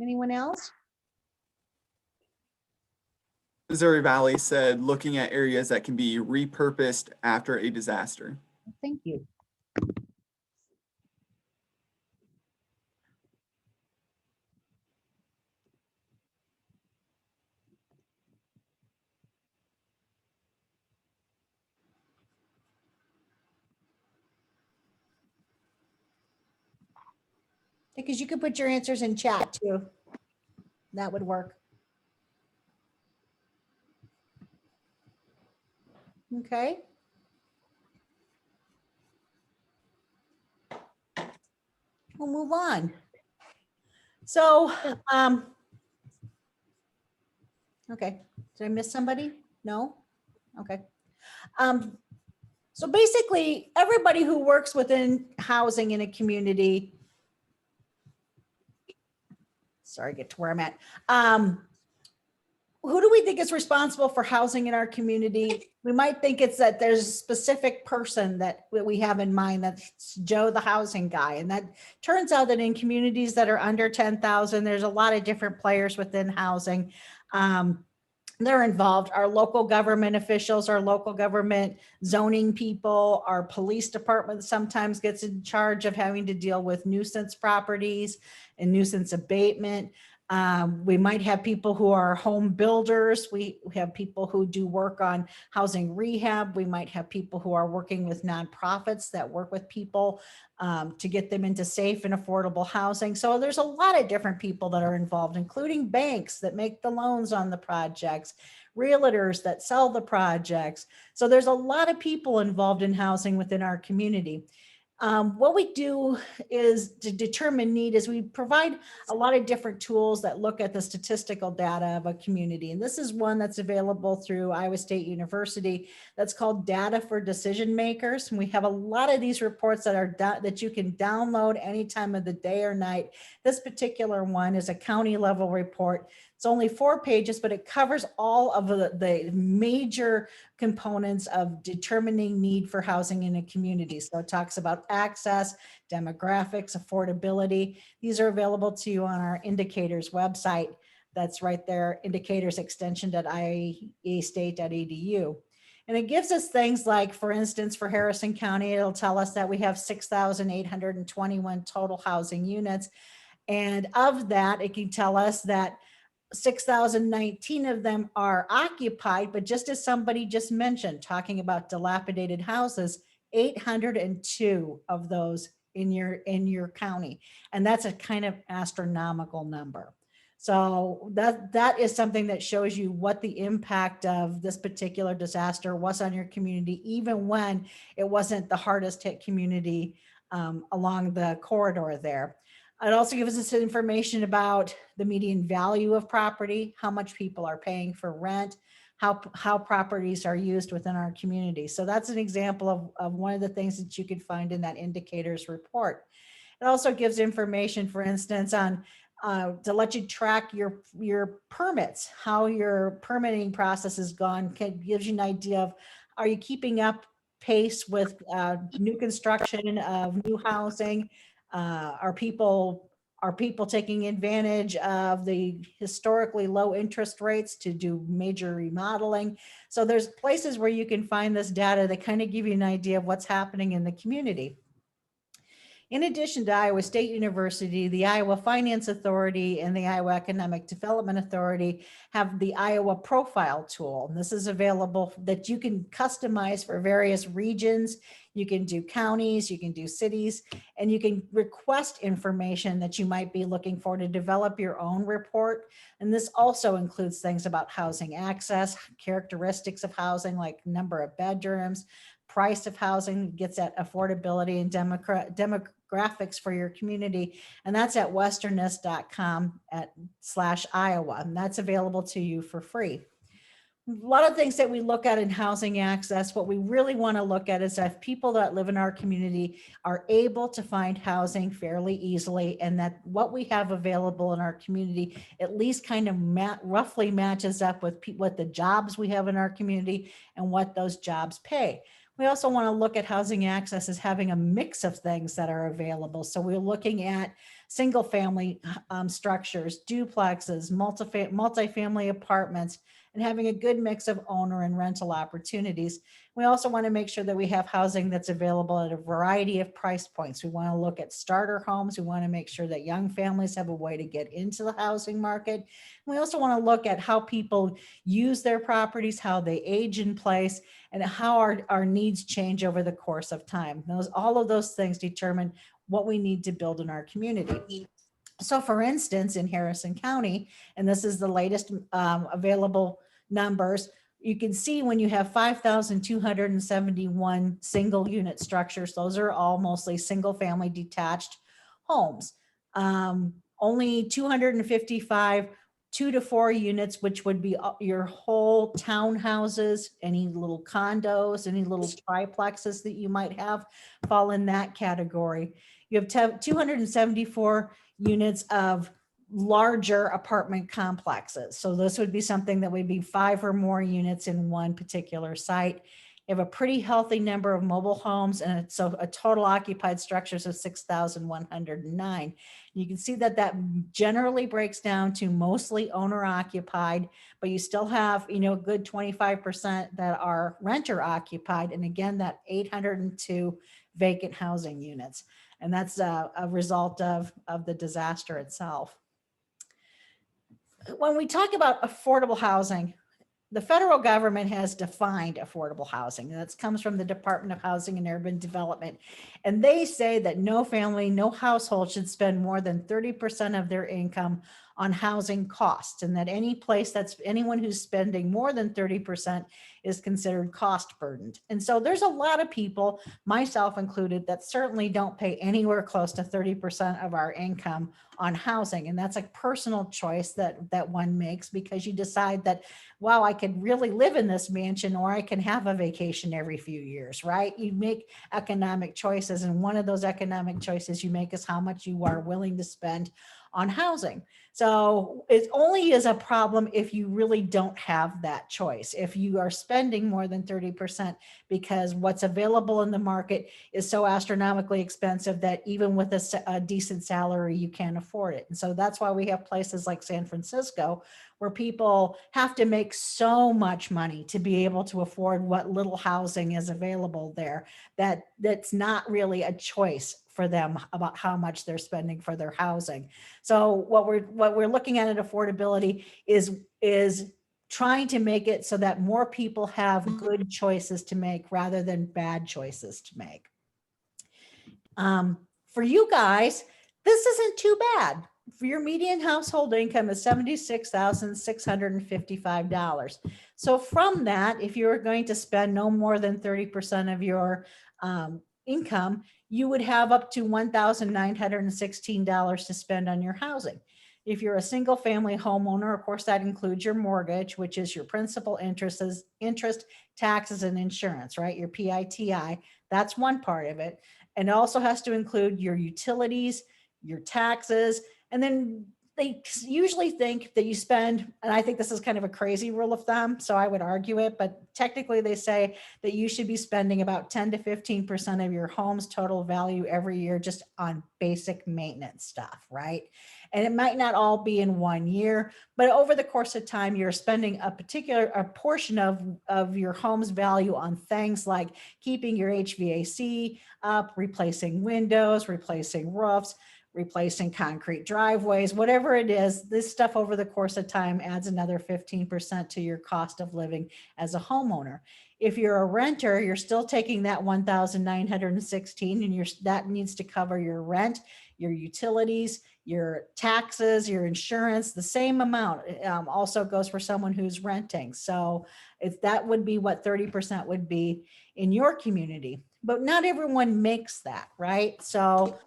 Anyone else? Missouri Valley said, looking at areas that can be repurposed after a disaster. Thank you. Because you could put your answers in chat too. That would work. Okay. We'll move on. So, okay. Did I miss somebody? No? Okay. So basically, everybody who works within housing in a community, sorry, get to where I'm at. Who do we think is responsible for housing in our community? We might think it's that there's a specific person that we have in mind, that's Joe, the housing guy. And that turns out that in communities that are under 10,000, there's a lot of different players within housing. They're involved. Our local government officials, our local government zoning people, our police department sometimes gets in charge of having to deal with nuisance properties and nuisance abatement. We might have people who are home builders. We have people who do work on housing rehab. We might have people who are working with nonprofits that work with people to get them into safe and affordable housing. So there's a lot of different people that are involved, including banks that make the loans on the projects, realtors that sell the projects. So there's a lot of people involved in housing within our community. What we do is to determine need is we provide a lot of different tools that look at the statistical data of a community. And this is one that's available through Iowa State University that's called Data for Decision Makers. And we have a lot of these reports that are that you can download any time of the day or night. This particular one is a county level report. It's only 4 pages, but it covers all of the major components of determining need for housing in a community. So it talks about access, demographics, affordability. These are available to you on our indicators website. That's right there, indicators.extension.iastate.edu. And it gives us things like, for instance, for Harrison County, it'll tell us that we have 6,821 total housing units. And of that, it can tell us that 6,019 of them are occupied, but just as somebody just mentioned, talking about dilapidated houses, 802 of those in your county. And that's a kind of astronomical number. So that is something that shows you what the impact of this particular disaster was on your community, even when it wasn't the hardest hit community along the corridor there. It also gives us information about the median value of property, how much people are paying for rent, how properties are used within our community. So that's an example of one of the things that you could find in that indicators report. It also gives information, for instance, on to let you track your permits, how your permitting process has gone, gives you an idea of, are you keeping up pace with new construction of new housing? Are people taking advantage of the historically low interest rates to do major remodeling? So there's places where you can find this data that kind of give you an idea of what's happening in the community. In addition to Iowa State University, the Iowa Finance Authority and the Iowa Economic Development Authority have the Iowa Profile tool. And this is available that you can customize for various regions. You can do counties, you can do cities, and you can request information that you might be looking for to develop your own report. And this also includes things about housing access, characteristics of housing, like number of bedrooms, price of housing, gets at affordability and demographics for your community. And that's at westerness.com/Iowa. And that's available to you for free. A lot of things that we look at in housing access, what we really want to look at is if people that live in our community are able to find housing fairly easily, and that what we have available in our community at least kind of roughly matches up with what the jobs we have in our community and what those jobs pay. We also want to look at housing access as having a mix of things that are available. So we're looking at single family structures, duplexes, multifamily apartments, and having a good mix of owner and rental opportunities. We also want to make sure that we have housing that's available at a variety of price points. We want to look at starter homes. We want to make sure that young families have a way to get into the housing market. We also want to look at how people use their properties, how they age in place, and how our needs change over the course of time. All of those things determine what we need to build in our community. So for instance, in Harrison County, and this is the latest available numbers, you can see when you have 5,271 single unit structures, those are all mostly single family detached homes. Only 255 2 to 4 units, which would be your whole townhouses, any little condos, any little triplexes that you might have, fall in that category. You have 274 units of larger apartment complexes. So this would be something that would be 5 or more units in one particular site. You have a pretty healthy number of mobile homes, and so a total occupied structures of 6,109. You can see that that generally breaks down to mostly owner occupied, but you still have, a good 25% that are renter occupied. And again, that 802 vacant housing units. And that's a result of the disaster itself. when we talk about affordable housing, the federal government has defined affordable housing. And that comes from the Department of Housing and Urban Development. And they say that no family, no household should spend more than 30% of their income on housing costs, and that any place that's anyone who's spending more than 30% is considered cost burdened. And so there's a lot of people, myself included, that certainly don't pay anywhere close to 30% of our income on housing. And that's a personal choice that one makes, because you decide that, wow, I could really live in this mansion, or I can have a vacation every few years, right? You make economic choices, and one of those economic choices you make is how much you are willing to spend on housing. So it only is a problem if you really don't have that choice. If you are spending more than 30% because what's available in the market is so astronomically expensive that even with a decent salary, you can't afford it. And so that's why we have places like San Francisco where people have to make so much money to be able to afford what little housing is available there, that's not really a choice for them about how much they're spending for their housing. So what we're looking at affordability is trying to make it so that more people have good choices to make rather than bad choices to make. For you guys, this isn't too bad. For your median household income is $76,655. So from that, if you're going to spend no more than 30% of your income, you would have up to $1,916 to spend on your housing. If you're a single family homeowner, of course, that includes your mortgage, which is your principal, interest, taxes, and insurance, right? Your PITI, that's one part of it. And it also has to include your utilities, your taxes, and then they usually think that you spend, and I think this is kind of a crazy rule of thumb, so I would argue it, but technically they say that you should be spending about 10 to 15% of your home's total value every year just on basic maintenance stuff, right? And it might not all be in 1 year, but over the course of time, you're spending a portion of your home's value on things like keeping your HVAC up, replacing windows, replacing roofs, replacing concrete driveways, whatever it is. This stuff over the course of time adds another 15% to your cost of living as a homeowner. If you're a renter, you're still taking that $1,916, and that needs to cover your rent, your utilities, your taxes, your insurance, the same amount. Also goes for someone who's renting. So if that would be what 30% would be in your community, but not everyone makes that, right? So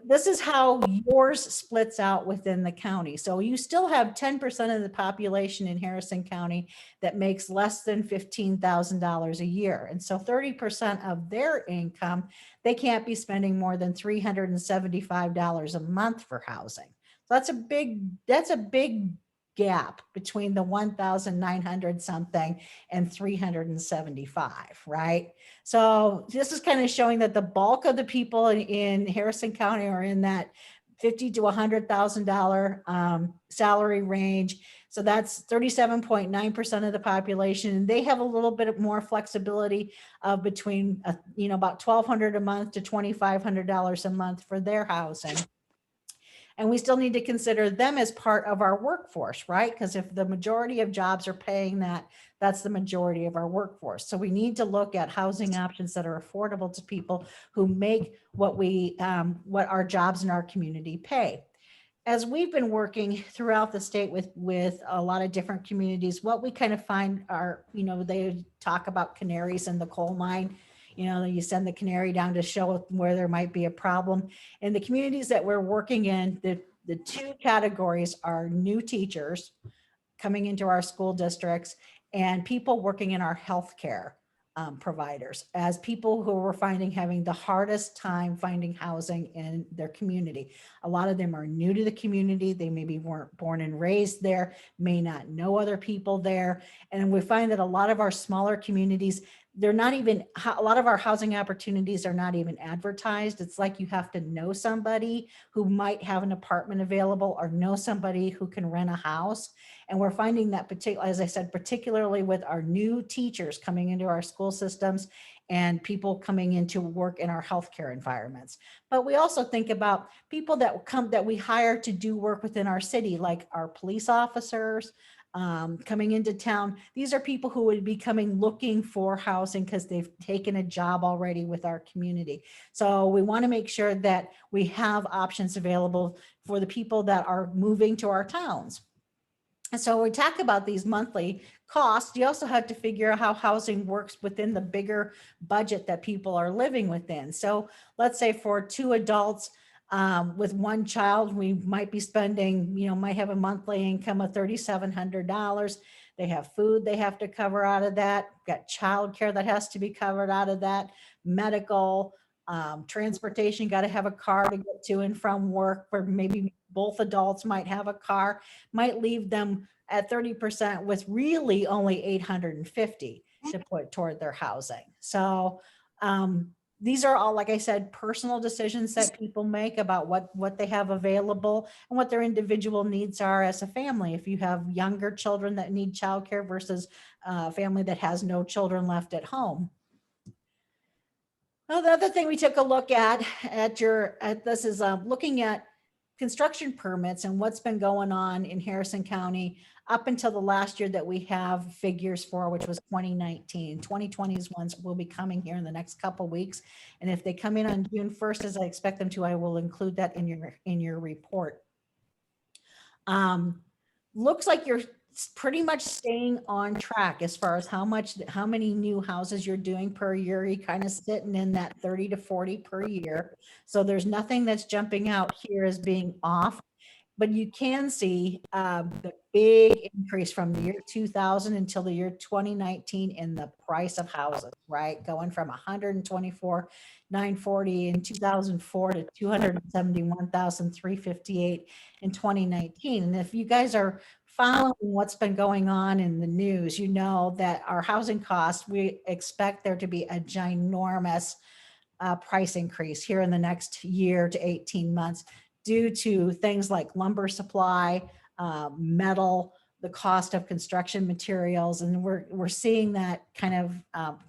this is how yours splits out within the county. So you still have 10% of the population in Harrison County that makes less than $15,000 a year. And so 30% of their income, they can't be spending more than $375 a month for housing. So that's a big gap between the 1,900 something and 375, right? So this is kind of showing that the bulk of the people in Harrison County are in that $50,000 to $100,000 salary range. So that's 37.9% of the population. And they have a little bit more flexibility of between, about $1,200 a month to $2,500 a month for their housing. And we still need to consider them as part of our workforce, right? Because if the majority of jobs are paying that, that's the majority of our workforce. So we need to look at housing options that are affordable to people who make what our jobs in our community pay. As we've been working throughout the state with a lot of different communities, what we kind of find are, they talk about canaries in the coal mine. You send the canary down to show where there might be a problem. In the communities that we're working in, the two categories are new teachers coming into our school districts and people working in our healthcare providers as people who we're finding having the hardest time finding housing in their community. A lot of them are new to the community. They maybe weren't born and raised there, may not know other people there. And we find that a lot of our smaller communities, a lot of our housing opportunities are not even advertised. It's like you have to know somebody who might have an apartment available or know somebody who can rent a house. And we're finding that as I said, particularly with our new teachers coming into our school systems and people coming into work in our healthcare environments. But we also think about people that we hire to do work within our city, like our police officers, coming into town. These are people who would be coming looking for housing because they've taken a job already with our community. So we want to make sure that we have options available for the people that are moving to our towns. And so we talk about these monthly costs. You also have to figure out how housing works within the bigger budget that people are living within. So let's say for 2 adults, with 1 child, we might be spending, might have a monthly income of $3,700. They have food they have to cover out of that, got childcare that has to be covered out of that, medical, transportation, got to have a car to get to and from work, or maybe both adults might have a car, might leave them at 30% with really only $850 to put toward their housing. So, these are all, like I said, personal decisions that people make about what they have available and what their individual needs are as a family. If you have younger children that need childcare versus a family that has no children left at home. Well, the other thing we took a look at this is looking at construction permits and what's been going on in Harrison County up until the last year that we have figures for, which was 2019. 2020's ones will be coming here in the next couple weeks. And if they come in on June 1st, as I expect them to, I will include that in your report. Looks like you're pretty much staying on track as far as how many new houses you're doing per year. You kind of sitting in that 30 to 40 per year. So there's nothing that's jumping out here as being off, but you can see the big increase from the year 2000 until the year 2019 in the price of houses, right? Going from 124,940 in 2004 to 271,358 in 2019. And if you guys are following what's been going on in the news, you know that our housing costs, we expect there to be a ginormous price increase here in the next year to 18 months due to things like lumber supply, metal, the cost of construction materials. And we're seeing that kind of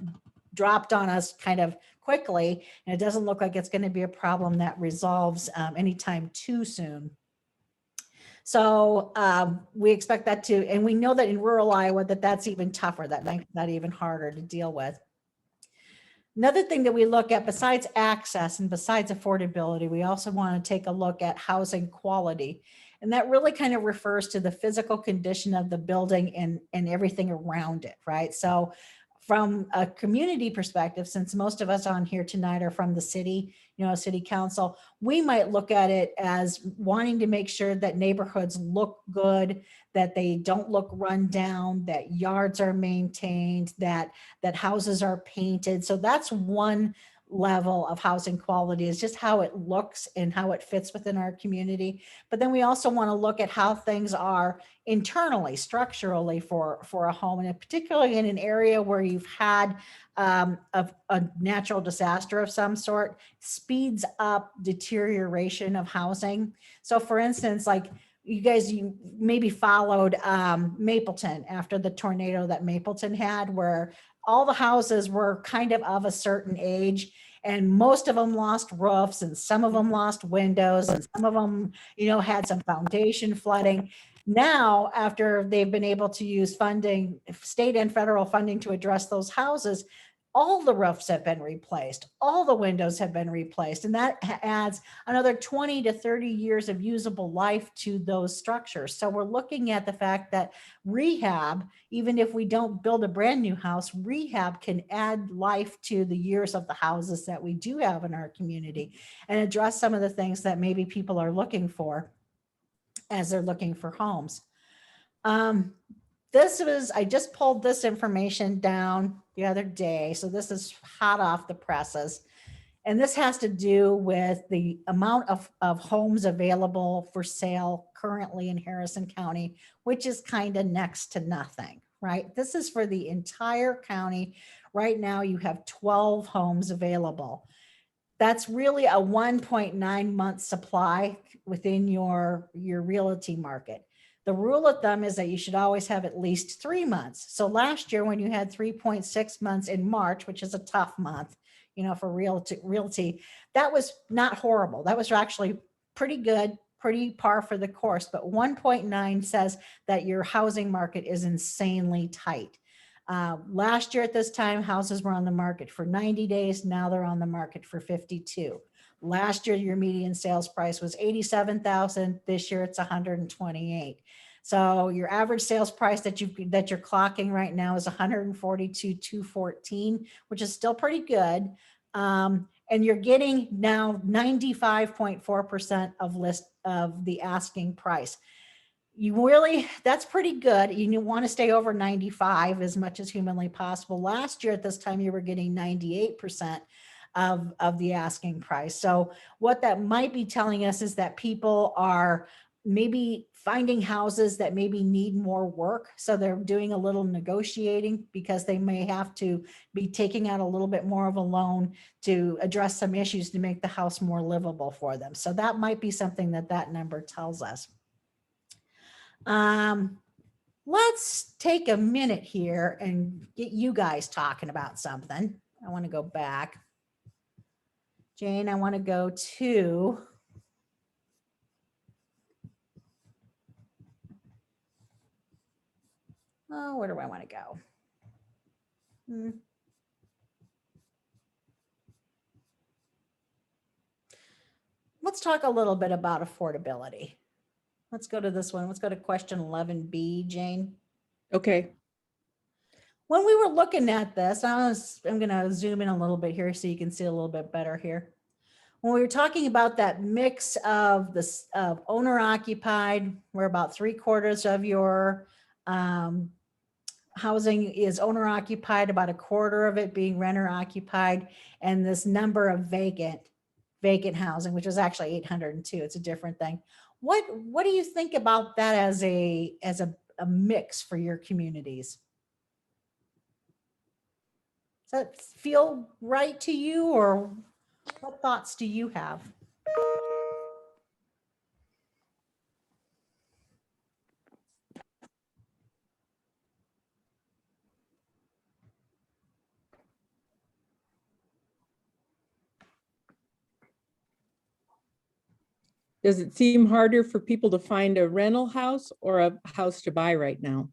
dropped on us kind of quickly. And it doesn't look like it's going to be a problem that resolves anytime too soon. So we expect that to, and we know that in rural Iowa that's even tougher, that makes that even harder to deal with. Another thing that we look at besides access and besides affordability, we also want to take a look at housing quality. And that really kind of refers to the physical condition of the building and everything around it, right? So from a community perspective, since most of us on here tonight are from the city, city council, we might look at it as wanting to make sure that neighborhoods look good, that they don't look run down, that yards are maintained, that houses are painted. So that's one level of housing quality, is just how it looks and how it fits within our community. But then we also want to look at how things are internally, structurally for a home, and particularly in an area where you've had a natural disaster of some sort, speeds up deterioration of housing. So for instance, like you maybe followed Mapleton after the tornado that Mapleton had, where all the houses were kind of a certain age, and most of them lost roofs, and some of them lost windows, and some of them, had some foundation flooding. Now, after they've been able to use funding, state and federal funding, to address those houses, all the roofs have been replaced, all the windows have been replaced, and that adds another 20 to 30 years of usable life to those structures. So we're looking at the fact that rehab, even if we don't build a brand new house, rehab can add life to the years of the houses that we do have in our community and address some of the things that maybe people are looking for as they're looking for homes. I just pulled this information down the other day. So this is hot off the presses. And this has to do with the amount of homes available for sale currently in Harrison County, which is kind of next to nothing, right? This is for the entire county. Right now you have 12 homes available. That's really a 1.9 month supply within your realty market. The rule of thumb is that you should always have at least 3 months. So last year when you had 3.6 months in March, which is a tough month, you know, for realty, that was not horrible. That was actually pretty good, pretty par for the course. But 1.9 says that your housing market is insanely tight. Last year at this time, houses were on the market for 90 days. Now they're on the market for 52. Last year, your median sales price was 87,000. This year it's 128. So your average sales price that you're clocking right now is 142,214, which is still pretty good. And you're getting now 95.4% of the asking price. That's pretty good. You want to stay over 95 as much as humanly possible. Last year at this time, you were getting 98% of the asking price. So what that might be telling us is that people are maybe finding houses that maybe need more work. So they're doing a little negotiating because they may have to be taking out a little bit more of a loan to address some issues to make the house more livable for them. So that might be something that number tells us. Let's take a minute here and get you guys talking about something. I want to go back. Jane, I want to go to where do I want to go? Let's talk a little bit about affordability. Let's go to this one. Let's go to question 11B, Jane. Okay. When we were looking at this, I'm going to zoom in a little bit here so you can see a little bit better here. When we were talking about that mix of owner occupied, where about 3/4 of your housing is owner occupied, about 1/4 of it being renter occupied, and this number of vacant housing, which is actually 802. It's a different thing. What do you think about that as a mix for your communities? Does that feel right to you, or what thoughts do you have? Does it seem harder for people to find a rental house or a house to buy right now?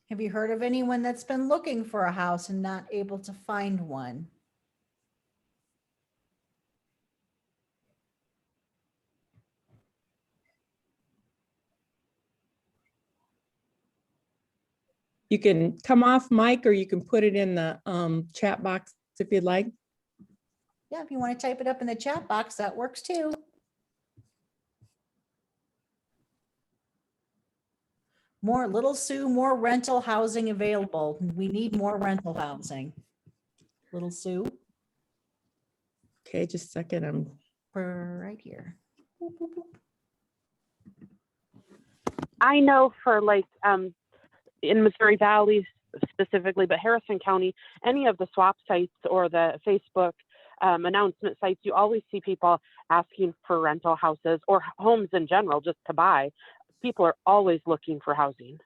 Have you heard of anyone that's been looking for a house and not able to find one? You can come off mic or you can put it in the chat box if you'd like. Yeah, if you want to type it up in the chat box, that works too. Little Sue, more rental housing available. We need more rental housing. Little Sue. Okay, just a second. I'm right here. Boop, boop, boop. I know for in Missouri Valley specifically, but Harrison County, any of the swap sites or the Facebook announcement sites, you always see people asking for rental houses or homes in general just to buy. People are always looking for housing.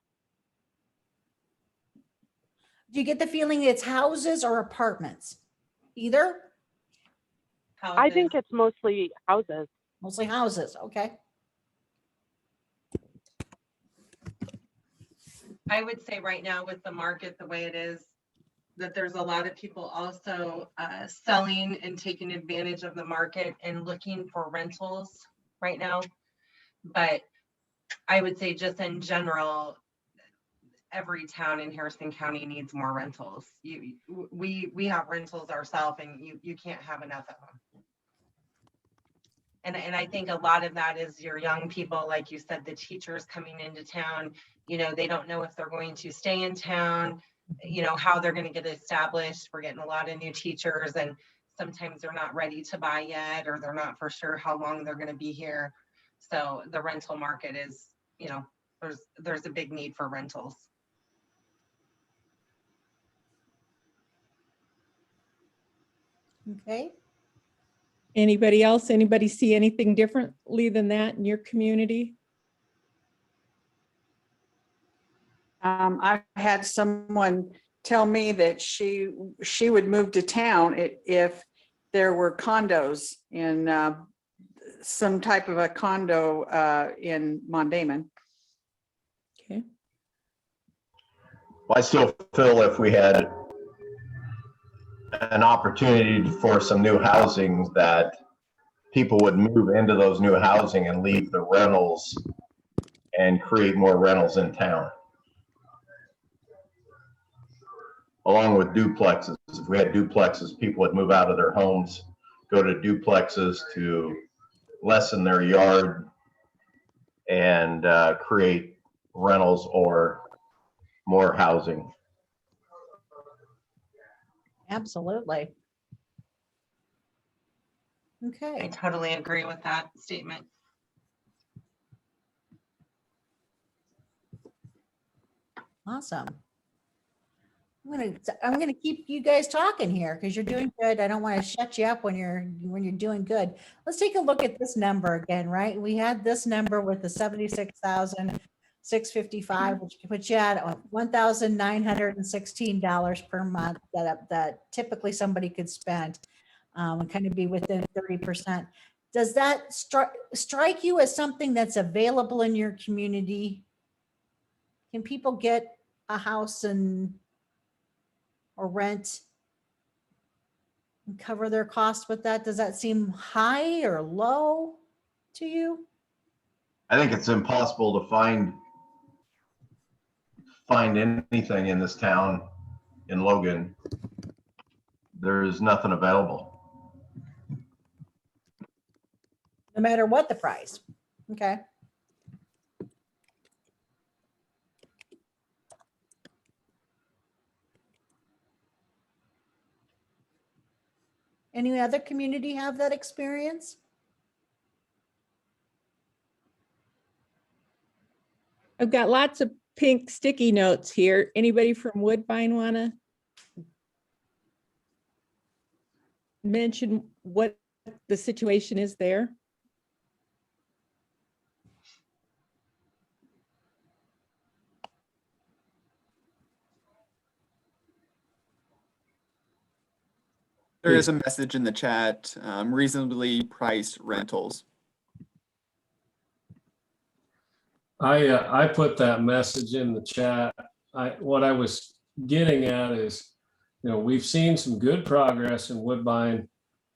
Do you get the feeling it's houses or apartments? Either? I think it's mostly houses. Mostly houses, okay. I would say right now with the market the way it is, that there's a lot of people also selling and taking advantage of the market and looking for rentals right now. But I would say just in general, every town in Harrison County needs more rentals. We have rentals ourselves, and you can't have enough of them. And I think a lot of that is your young people, like you said, the teachers coming into town, they don't know if they're going to stay in town, how they're going to get established. We're getting a lot of new teachers, and sometimes they're not ready to buy yet, or they're not for sure how long they're going to be here. So the rental market is, you know, there's a big need for rentals. Okay. Anybody else? Anybody see anything differently than that in your community? I had someone tell me that she would move to town if there were condos in some type of a condo in Mondayman. Okay. Well, I still feel if we had an opportunity for some new housing, that people would move into those new housing and leave the rentals and create more rentals in town. Along with duplexes. If we had duplexes, people would move out of their homes, go to duplexes to lessen their yard and create rentals or more housing. Absolutely. I Okay. totally agree with that statement. Awesome. I'm gonna keep you guys talking here because you're doing good. I don't want to shut you up when you're doing good. Let's take a look at this number again, right? We had this number with the 76,655, which puts you at $1,916 per month that typically somebody could spend, and kind of be within 30%. Does that strike you as something that's available in your community? Can people get a house or rent and cover their costs with that? Does that seem high or low to you? I think it's impossible to find anything in this town, in Logan. There's nothing available. No matter what the price. Okay. Any other community have that experience? I've got lots of pink sticky notes here. Anybody from Woodbine want to mention what the situation is there? There is a message in the chat, reasonably priced rentals. I put that message in the chat. What I was getting at is, we've seen some good progress in Woodbine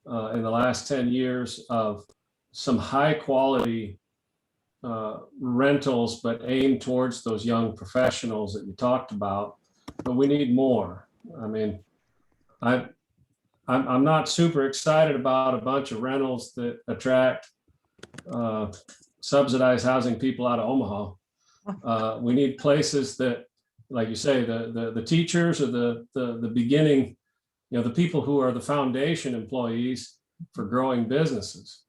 in the last 10 years of some high quality rentals, but aimed towards those young professionals that you talked about. But we need more. I mean, I'm not super excited about a bunch of rentals that attract subsidized housing people out of Omaha. We need places that, like you say, the teachers or the beginning, the people who are the foundation employees for growing businesses.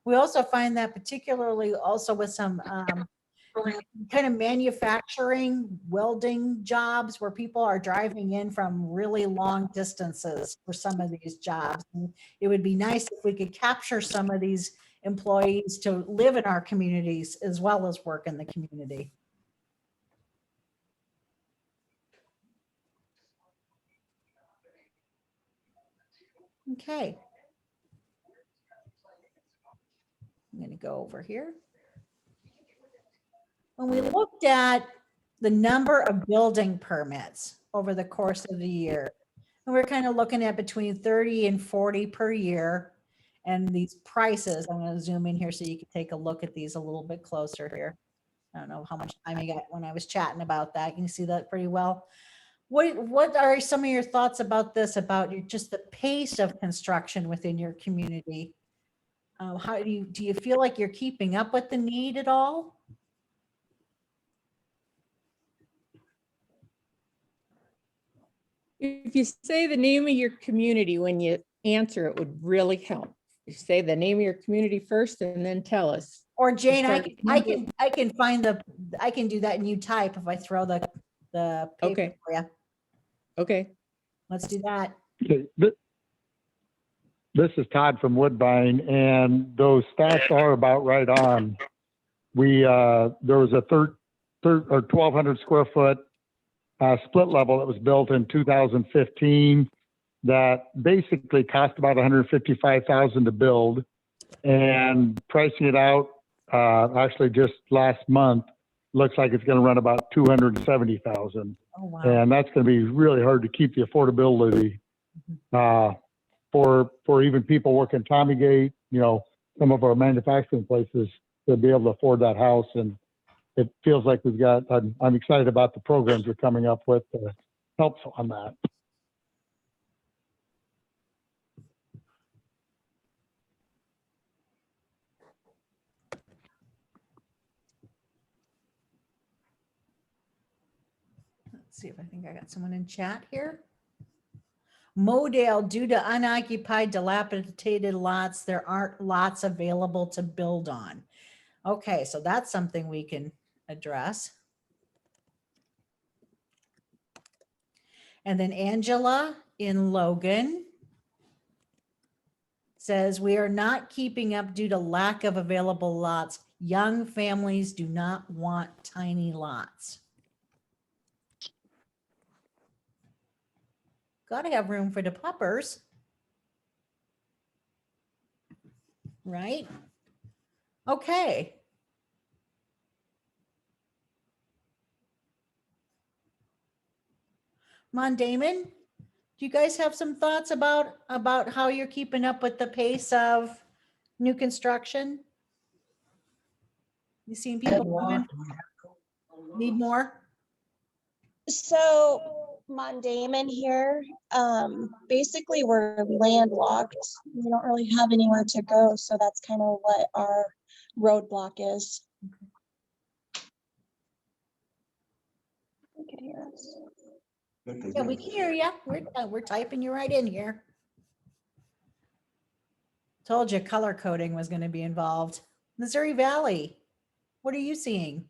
We also find that particularly also with some kind of manufacturing, welding jobs where people are driving in from really long distances for some of these jobs. And it would be nice if we could capture some of these employees to live in our communities as well as work in the community. Okay. I'm going to go over here. When we looked at the number of building permits over the course of the year, and we're kind of looking at between 30 and 40 per year, and these prices, I'm going to zoom in here so you can take a look at these a little bit closer here. I don't know how much time you got when I was chatting about that. You can see that pretty well. What are some of your thoughts about this, about just the pace of construction within your community? How do you feel like you're keeping up with the need at all? If you say the name of your community when you answer, it would really help. say the name of your community first and then tell us. Or Jane, I Start- can find I can do that and you type if I throw the paper Okay. for you. Okay. Let's do that. Okay, this is Todd from Woodbine, and those stats are about right on. We, there was a 1,200 square foot split level that was built in 2015 that basically cost about $155,000 to build, and pricing it out actually just last month looks like it's going to run about $270,000. Oh, wow. And that's going to be really hard to keep the affordability for even people working Tommy Gate, you know, some of our manufacturing places to be able to afford that house. And it feels like I'm excited about the programs we're coming up with to help on that. Let's see if I think I got someone in chat here. Modale, due to unoccupied dilapidated lots, there aren't lots available to build on. Okay, so that's something we can address. And then Angela in Logan says, we are not keeping up due to lack of available lots. Young families do not want tiny lots. Got to have room for the puppers. Right? Okay. Mon Damon, do you guys have some thoughts about how you're keeping up with the pace of new construction? You seen people come in? Need more? So Mondamon here, basically we're landlocked. We don't really have anywhere to go. So that's kind of what our roadblock is. You can hear us. Yeah, we can hear you. We're typing you right in here. Told you color coding was going to be involved. Missouri Valley, what are you seeing?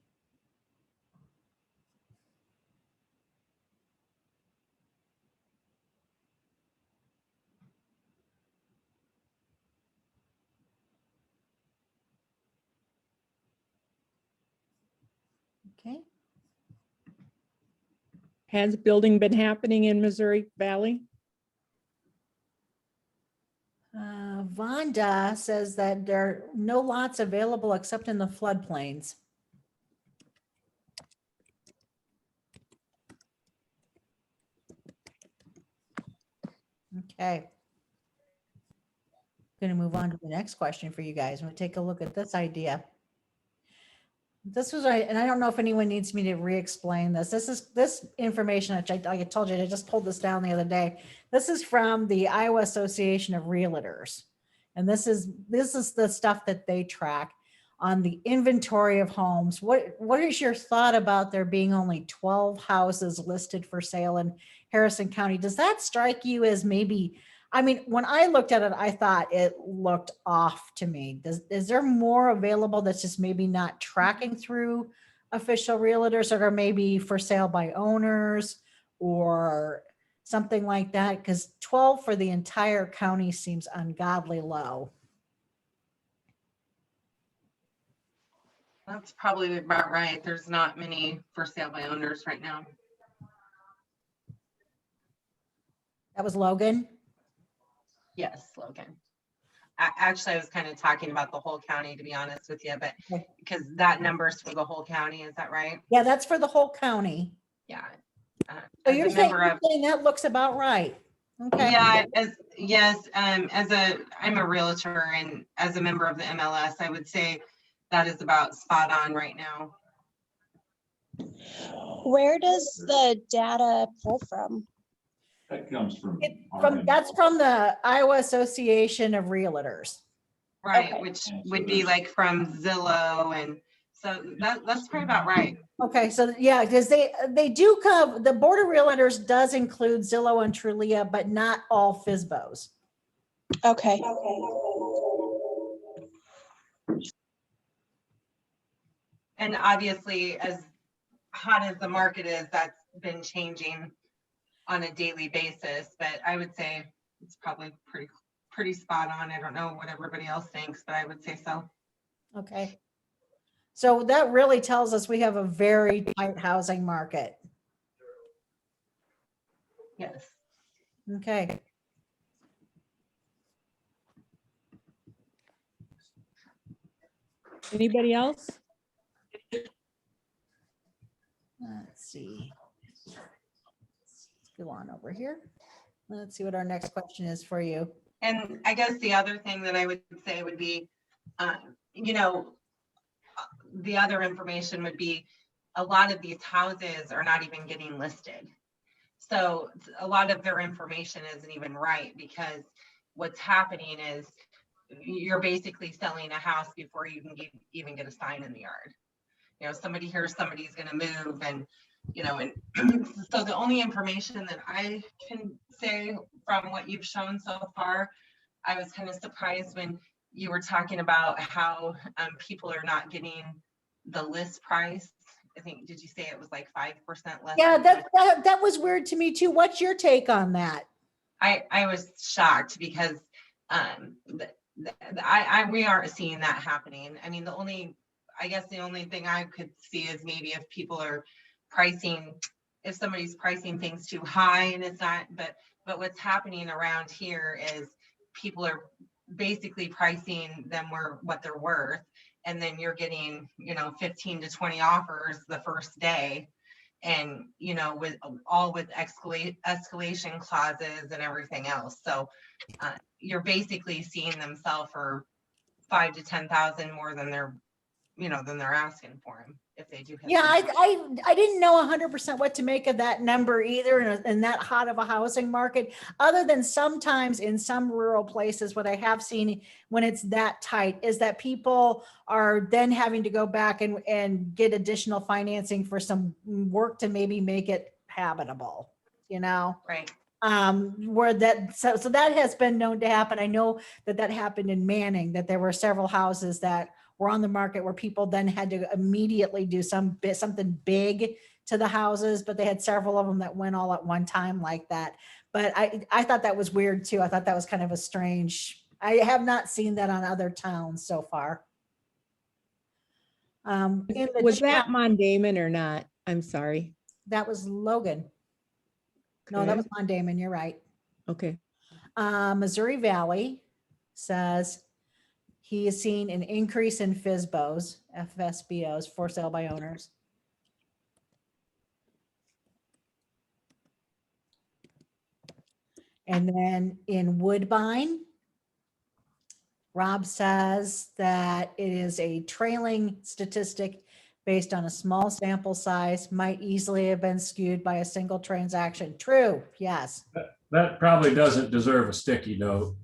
Okay. Has building been happening in Missouri Valley? Vonda says that there are no lots available except in the floodplains. Okay. Going to move on to the next question for you guys. I'm going to take a look at this idea. This was, and I don't know if anyone needs me to re-explain this. This information, which I told you, I just pulled this down the other day. This is from the Iowa Association of Realtors. And this is the stuff that they track on the inventory of homes. What is your thought about there being only 12 houses listed for sale in Harrison County? Does that strike you as maybe, I mean, when I looked at it, I thought it looked off to me. Is there more available that's just maybe not tracking through official realtors, or maybe for sale by owners or something like that? Because 12 for the entire county seems ungodly low. That's probably about right. There's not many for sale by owners right now. That was Logan? Yes, Logan. Actually, I was kind of talking about the whole county, to be honest with you, but because that number's for the whole county, is that right? Yeah, that's for the whole county. Yeah. So you're saying that looks about right. Okay. Yeah, I'm a realtor, and as a member of the MLS, I would say that is about spot on right now. Where does the data pull from? That comes from. That's from the Iowa Association of Realtors. Right, Okay. which would be like from Zillow, and so that's probably about right. Okay, so yeah, because they do cover, the Board of Realtors does include Zillow and Trulia, but not all FSBOs. Okay. And obviously, as hot as the market is, that's been changing on a daily basis, but I would say it's probably pretty spot on. I don't know what everybody else thinks, but I would say so. Okay. So that really tells us we have a very tight housing market. Yes. Okay. Anybody else? Let's see. Let's go on over here. Let's see what our next question is for you. And I guess the other thing that I would say would be, you know, the other information would be a lot of these houses are not even getting listed. So a lot of their information isn't even right, because what's happening is you're basically selling a house before you can even get a sign in the yard. You know, somebody hears somebody's going to move, and, you know, and so the only information that I can say from what you've shown so far, I was kind of surprised when you were talking about how people are not getting the list price. I think, did you say it was like 5% less? Yeah, that was weird to me too. What's your take on that? I was shocked because we aren't seeing that happening. I mean, I guess the only thing I could see is maybe if people are pricing, if somebody's pricing things too high and it's not, but what's happening around here is people are basically pricing them what they're worth. And then you're getting, you know, 15 to 20 offers the first day. And, you know, with escalation clauses and everything else. So you're basically seeing them sell for 5,000 to 10,000 more than they're asking for them, if they do. Yeah, I didn't know 100% what to make of that number either in that hot of a housing market, other than sometimes in some rural places, what I have seen when it's that tight is that people are then having to go back and get additional financing for some work to maybe make it habitable, you know? Right. Where that, so that has been known to happen. I know that happened in Manning, that there were several houses that were on the market where people then had to immediately do something big to the houses, but they had several of them that went all at one time like that. But I thought that was weird too. I thought that was kind of a strange, I have not seen that on other towns so far. Was that Mondamon or not? I'm sorry. That was Logan. No, that was Mondamon, you're right. Okay. Missouri Valley says he has seen an increase in FSBOs, for sale by owners. And then in Woodbine, Rob says that it is a trailing statistic based on a small sample size, might easily have been skewed by a single transaction. True, yes. That probably doesn't deserve a sticky note.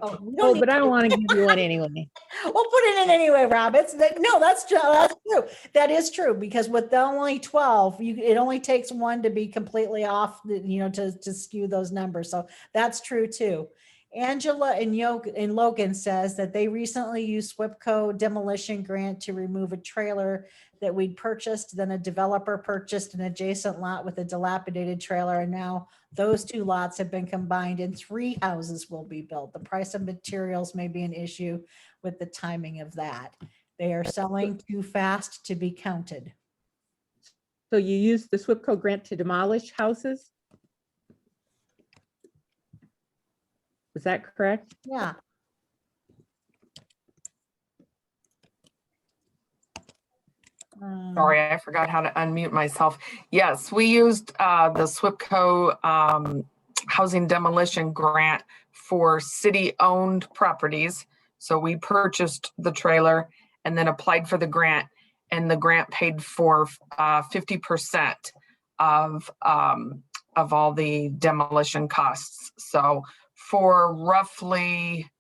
Oh, but I want to give you one anyway. We'll put it in anyway, Rob. That's true. That is true, because with the only 12, it only takes one to be completely off, to skew those numbers. So that's true too. Angela in Logan says that they recently used SWIPCO demolition grant to remove a trailer that we'd purchased. Then a developer purchased an adjacent lot with a dilapidated trailer. And now those two lots have been combined and 3 houses will be built. The price of materials may be an issue with the timing of that. They are selling too fast to be counted. So you used the SWIPCO grant to demolish houses? Is that correct? Yeah. Sorry, I forgot how to unmute myself. Yes, we used the SWIPCO housing demolition grant for city-owned properties. So we purchased the trailer and then applied for the grant, and the grant paid for 50% of all the demolition costs. So for roughly,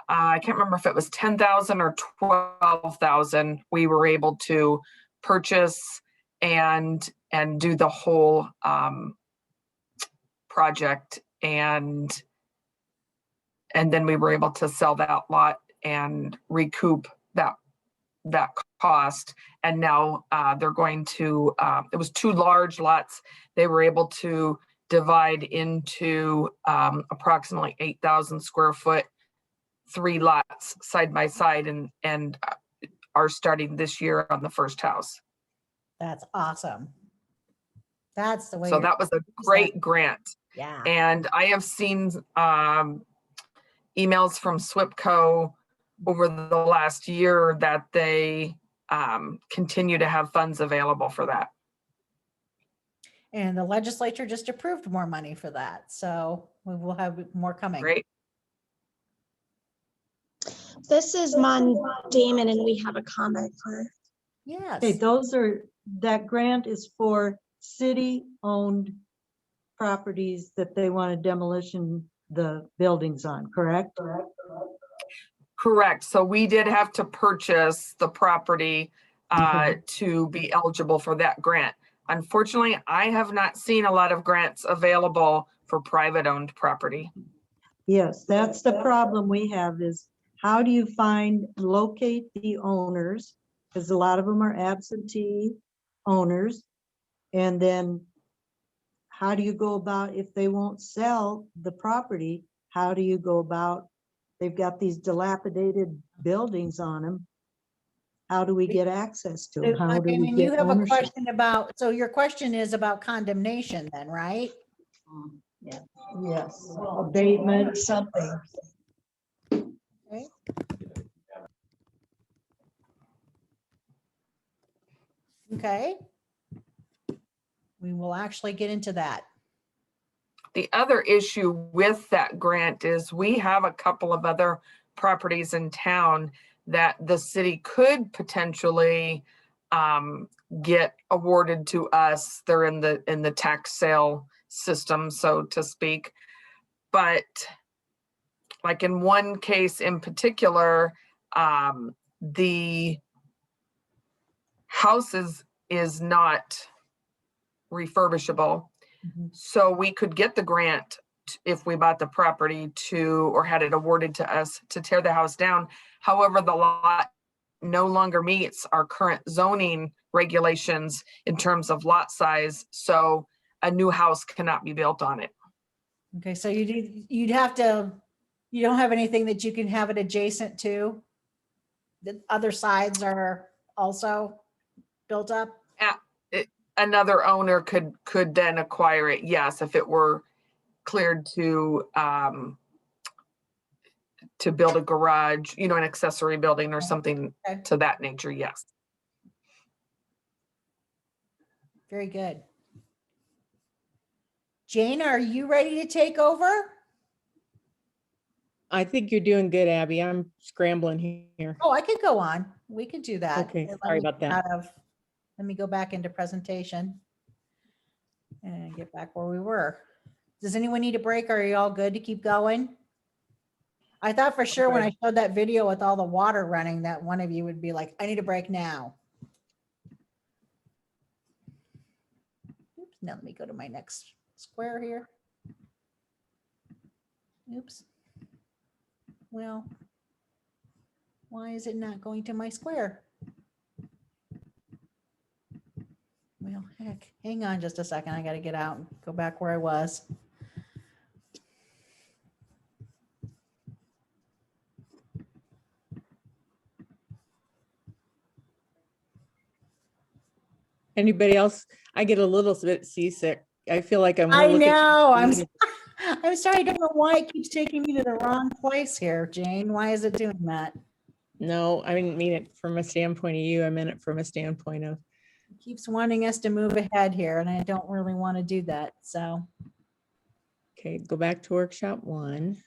I can't remember if it was 10,000 or 12,000, we were able to purchase and do the whole project, and then we were able to sell that lot and recoup that cost. And now they're going to, it was 2 large lots. They were able to divide into approximately 8,000 square foot, 3 lots side by side, and are starting this year on the first house. That's awesome. That's the way. So you're- that was a great grant. Yeah. And I have seen emails from SWIPCO over the last year that they continue to have funds available for that. And the legislature just approved more money for that. So we will have more coming. Great. This is Mon Damon, and we have a comment for. Yes. Okay, that grant is for city-owned properties that they want to demolition the buildings on, correct? Correct. So we did have to purchase the property to be eligible for that grant. Unfortunately, I have not seen a lot of grants available for private-owned property. Yes, that's the problem we have is how do you locate the owners? Because a lot of them are absentee owners. And then how do you go about, if they won't sell the property, how do you go about, they've got these dilapidated buildings on them. How do we get access to them? How do we And get you have a ownership? question about, so your question is about condemnation then, right? Yeah. Yes, abatement, something. Okay. Okay. We will actually get into that. The other issue with that grant is we have a couple of other properties in town that the city could potentially get awarded to us. They're in the tax sale system, so to speak. But like in one case in particular, the house is not refurbishable. So we could get the grant if we bought the property or had it awarded to us to tear the house down. However, the lot no longer meets our current zoning regulations in terms of lot size. So a new house cannot be built on it. Okay, so you'd have to, you don't have anything that you can have it adjacent to? The other sides are also built up? Another owner could then acquire it, yes, if it were cleared to build a garage, an accessory building or something to that nature, yes. Very good. Jane, are you ready to take over? I think you're doing good, Abby. I'm scrambling here. Oh, I could go on. We could do that. Okay, Let sorry me about get that. Let me go back into presentation and get back where we were. Does anyone need a break or are you all good to keep going? I thought for sure when I showed that video with all the water running that one of you would be like, I need a break now. Oops, now let me go to my next square here. Oops. Well, why is it not going to my square? Well, heck, hang on just a second. I got to get out and go back where I was. Anybody else? I get a little bit seasick. I feel like I'm. I looking- know. I'm sorry. I don't know why it keeps taking me to the wrong place here, Jane. Why is it doing that? No, I didn't mean it from a standpoint of you. I meant it from a standpoint of. It keeps wanting us to move ahead here, and I don't really want to do that. So. Okay, go back to workshop 1.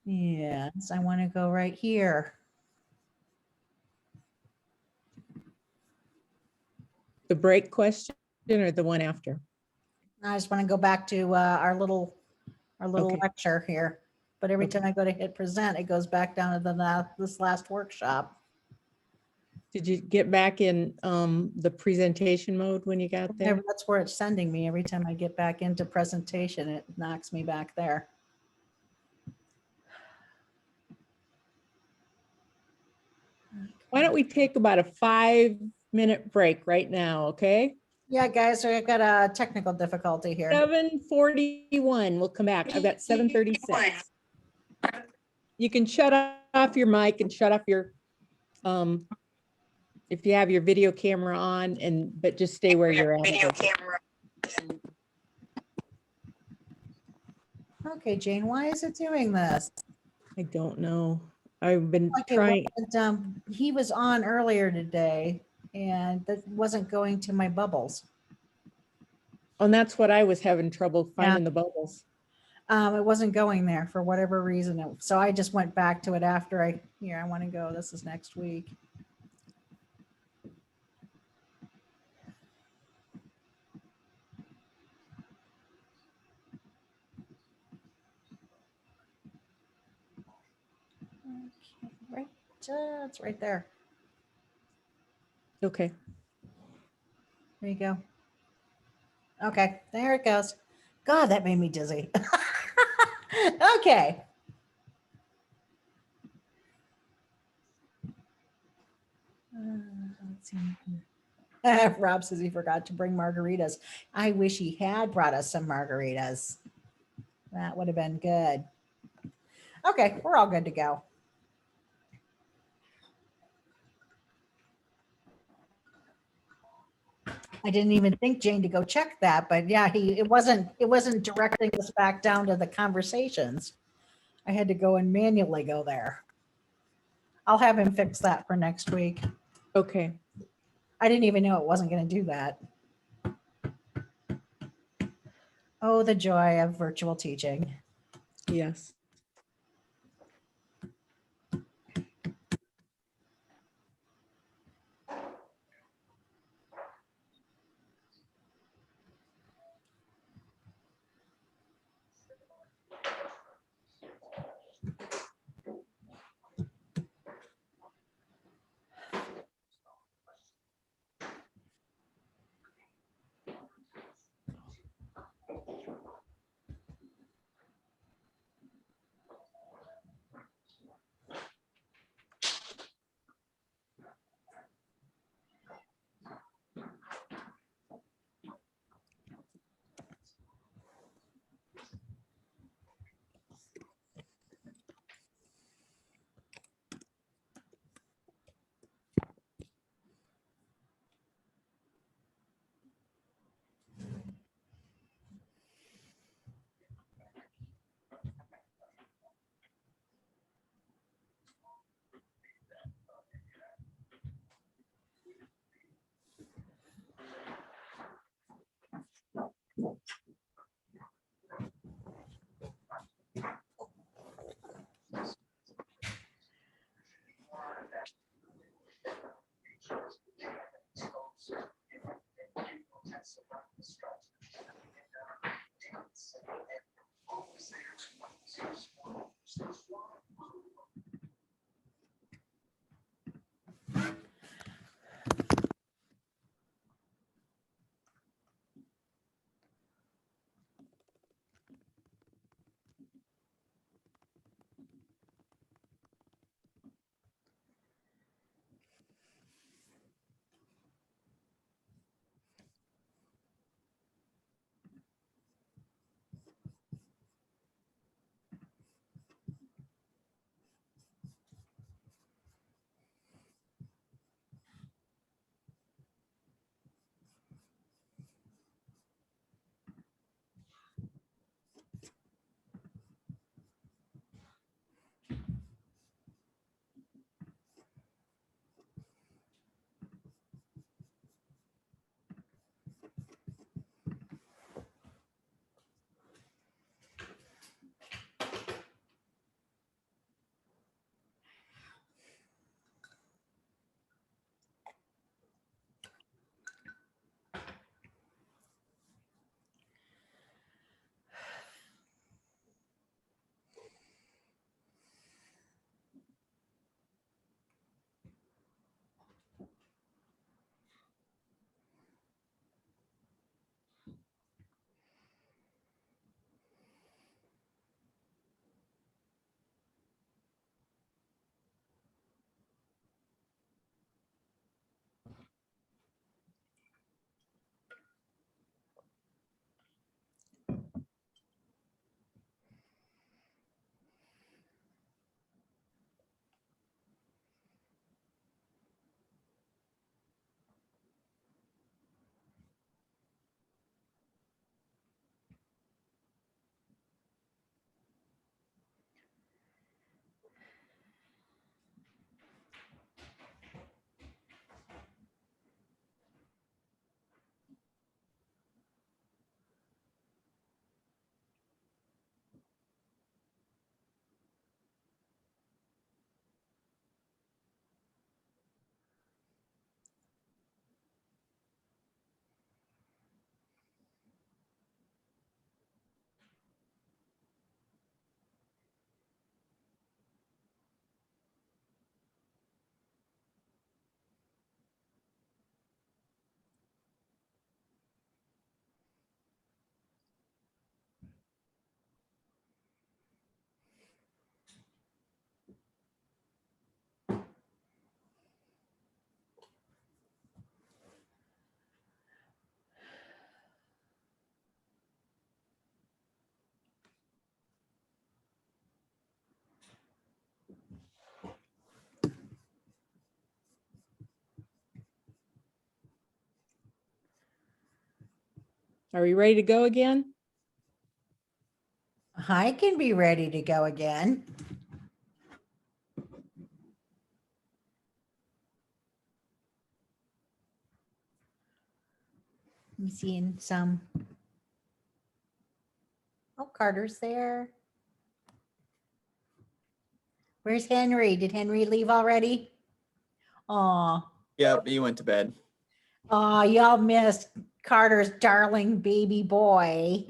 Yes, I want to go right here. The break question or the one after? I just want to go back to our little Okay. lecture here. But every Okay. time I go to hit present, it goes back down to this last workshop. Did you get back in the presentation mode when you got there? That's where it's sending me. Every time I get back into presentation, it knocks me back there. Why don't we take about a 5-minute break right now, okay? Yeah, guys, so I've got a technical difficulty here. 7:41, we'll come back. I've got 7:36. You can shut off your mic and shut off your, if you have your video camera on, but just stay where you're at. Okay, Jane, why is it doing this? I don't know. I've been Okay, trying. he was on earlier today and that wasn't going to my bubbles. And that's what I was having trouble finding the bubbles. It wasn't going there for whatever reason. So I just went back to it after I want to go. This is next week. Okay, right, it's right there. Okay. There you go. Okay, there it goes. God, that made me dizzy. Okay. Let's see. Rob says he forgot to bring margaritas. I wish he had brought us some margaritas. That would have been good. Okay, we're all good to go. I didn't even think, Jane, to go check that, but yeah, it wasn't directing us back down to the conversations. I had to go and manually go there. I'll have him fix that for next week. Okay. I didn't even know it wasn't going to do that. Oh, the joy of virtual teaching. Yes. Are we ready to go again? I can be ready to go again. I'm seeing some. Oh, Carter's there. Where's Henry? Did Henry leave already? Oh, Yep, he went to bed. oh, y'all missed Carter's darling baby boy.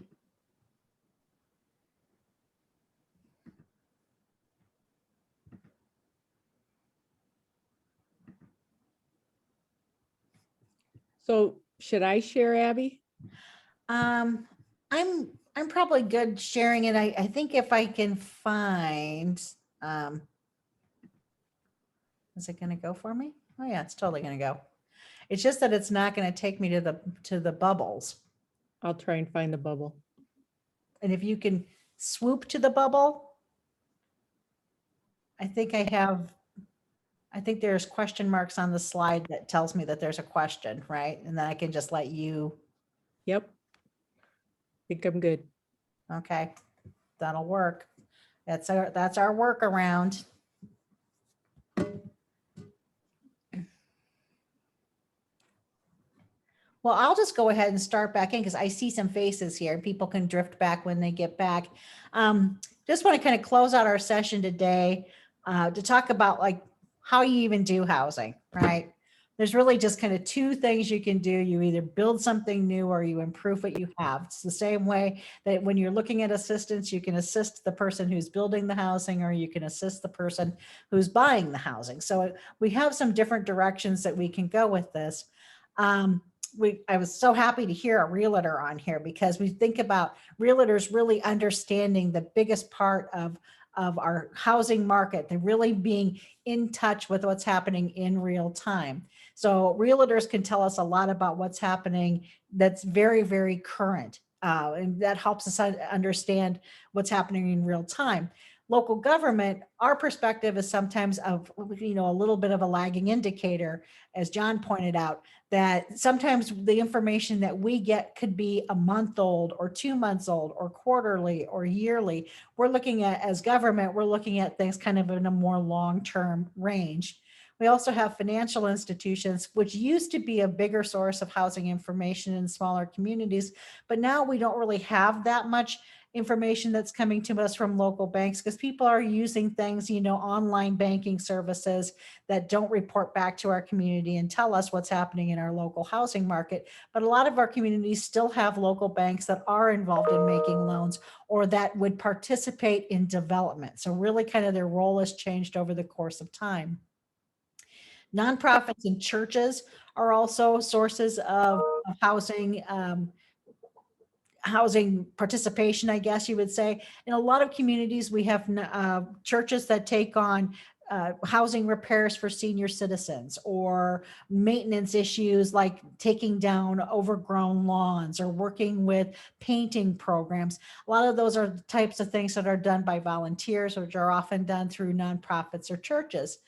So should I share, Abby? I'm probably good sharing it. I think if I can find, is it gonna go for me? Oh yeah, it's totally gonna go. It's just that it's not gonna take me to the bubbles. I'll try and find the bubble. And if you can swoop to the bubble, I think there's question marks on the slide that tells me that there's a question, right? And then I can just let you, Yep. Think I'm good. okay, that'll work. That's our workaround. Well, I'll just go ahead and start back in because I see some faces here and people can drift back when they get back. Just want to kind of close out our session today to talk about like how you even do housing, right? There's really just kind of two things you can do. You either build something new or you improve what you have. It's the same way that when you're looking at assistance, you can assist the person who's building the housing or you can assist the person who's buying the housing. So we have some different directions that we can go with this. I was so happy to hear a realtor on here because we think about realtors really understanding the biggest part of our housing market. They're really being in touch with what's happening in real time. So realtors can tell us a lot about what's happening that's very, very current. And that helps us understand what's happening in real time. Local government, our perspective is sometimes of, a little bit of a lagging indicator, as John pointed out, that sometimes the information that we get could be a month old or 2 months old or quarterly or yearly. We're looking at, as government, we're looking at things kind of in a more long-term range. We also have financial institutions, which used to be a bigger source of housing information in smaller communities, but now we don't really have that much information that's coming to us from local banks because people are using things, online banking services that don't report back to our community and tell us what's happening in our local housing market. But a lot of our communities still have local banks that are involved in making loans or that would participate in development. So really kind of their role has changed over the course of time. Nonprofits and churches are also sources of housing, housing participation, I guess you would say. In a lot of communities, we have churches that take on housing repairs for senior citizens or maintenance issues like taking down overgrown lawns or working with painting programs. A lot of those are the types of things that are done by volunteers, which are often done through nonprofits or churches.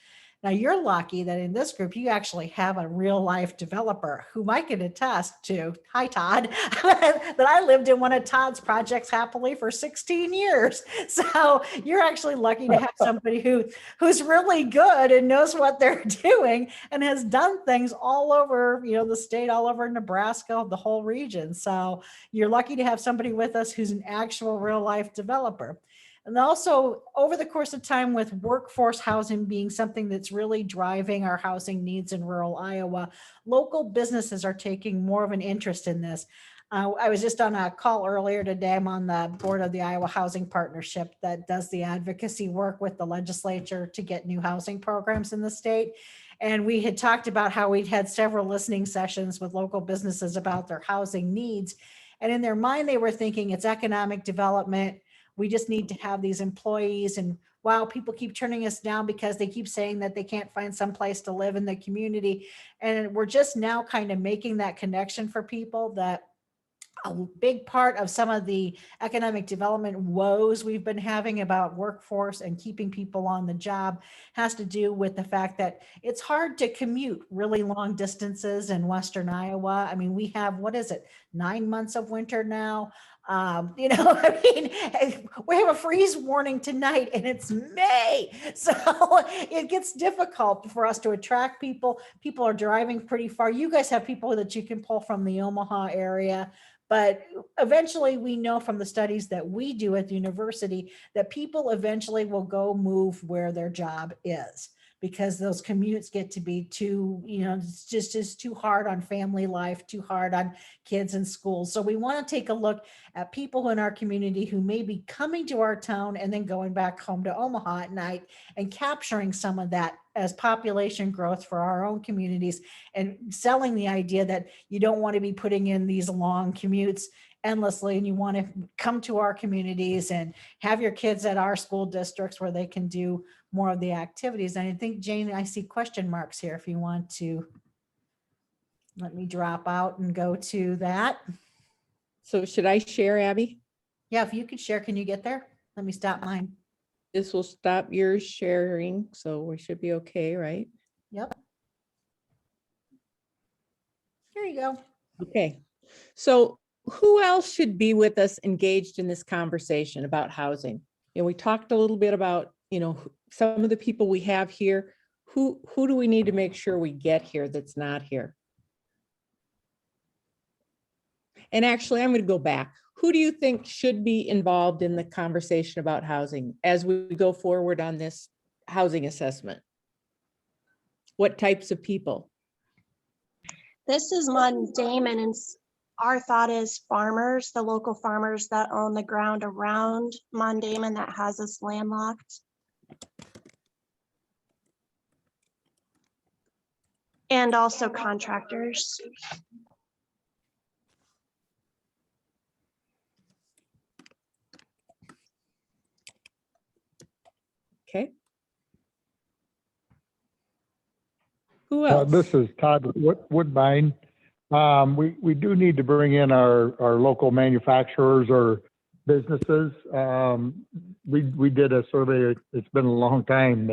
Now you're lucky that in this group, you actually have a real life developer whom I can attest to. Hi, Todd, that I lived in one of Todd's projects happily for 16 years. So you're actually lucky to have somebody who's really good and knows what they're doing and has done things all over, the state, all over Nebraska, the whole region. So you're lucky to have somebody with us who's an actual real life developer. And also over the course of time with workforce housing being something that's really driving our housing needs in rural Iowa, local businesses are taking more of an interest in this. I was just on a call earlier today. I'm on the board of the Iowa Housing Partnership that does the advocacy work with the legislature to get new housing programs in the state. And we had talked about how we'd had several listening sessions with local businesses about their housing needs. And in their mind, they were thinking it's economic development. We just need to have these employees, and wow, people keep turning us down because they keep saying that they can't find some place to live in the community. And we're just now kind of making that connection for people that a big part of some of the economic development woes we've been having about workforce and keeping people on the job has to do with the fact that it's hard to commute really long distances in Western Iowa. I mean, we have, what is it, 9 months of winter now? I mean, we have a freeze warning tonight and it's May. So it gets difficult for us to attract people. People are driving pretty far. You guys have people that you can pull from the Omaha area. But eventually we know from the studies that we do at the university that people eventually will go move where their job is, because those commutes get to be too, it's just too hard on family life, too hard on kids in schools. So we want to take a look at people in our community who may be coming to our town and then going back home to Omaha at night and capturing some of that as population growth for our own communities, and selling the idea that you don't want to be putting in these long commutes endlessly, and you want to come to our communities and have your kids at our school districts where they can do more of the activities. And I think, Jane, I see question marks here if you want to let me drop out and go to that. So should I share, Abby? Yeah, if you could share, can you get there? Let me stop mine. This will stop yours sharing, so we should be okay, right? Yep. There you go. Okay. So who else should be with us engaged in this conversation about housing? We talked a little bit about, some of the people we have here. Who do we need to make sure we get here that's not here? And actually, I'm going to go back. Who do you think should be involved in the conversation about housing as we go forward on this housing assessment? What types of people? This is Damon, and our thought is farmers, the local farmers that own the ground around Damon that has us landlocked. And also contractors. Okay. Who else? This is Todd Woodbine. We do need to bring in our local manufacturers or businesses. We did a survey, it's been a long time,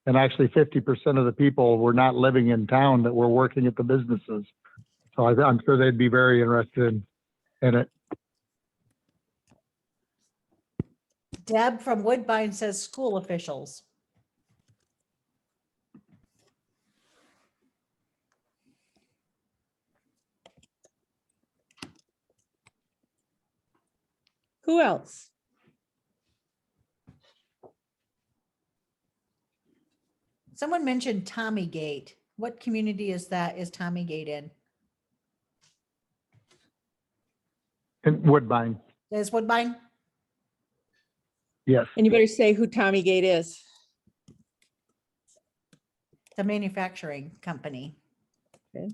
and actually 50% of the people were not living in town that were working at the businesses. So I'm sure they'd be very interested in it. Deb from Woodbine says school officials. Who else? Someone mentioned Tommy Gate. What community is that? Is Tommy Gate in? In Woodbine, Is Woodbine? yes. Anybody say who Tommy Gate is? The manufacturing company. Okay.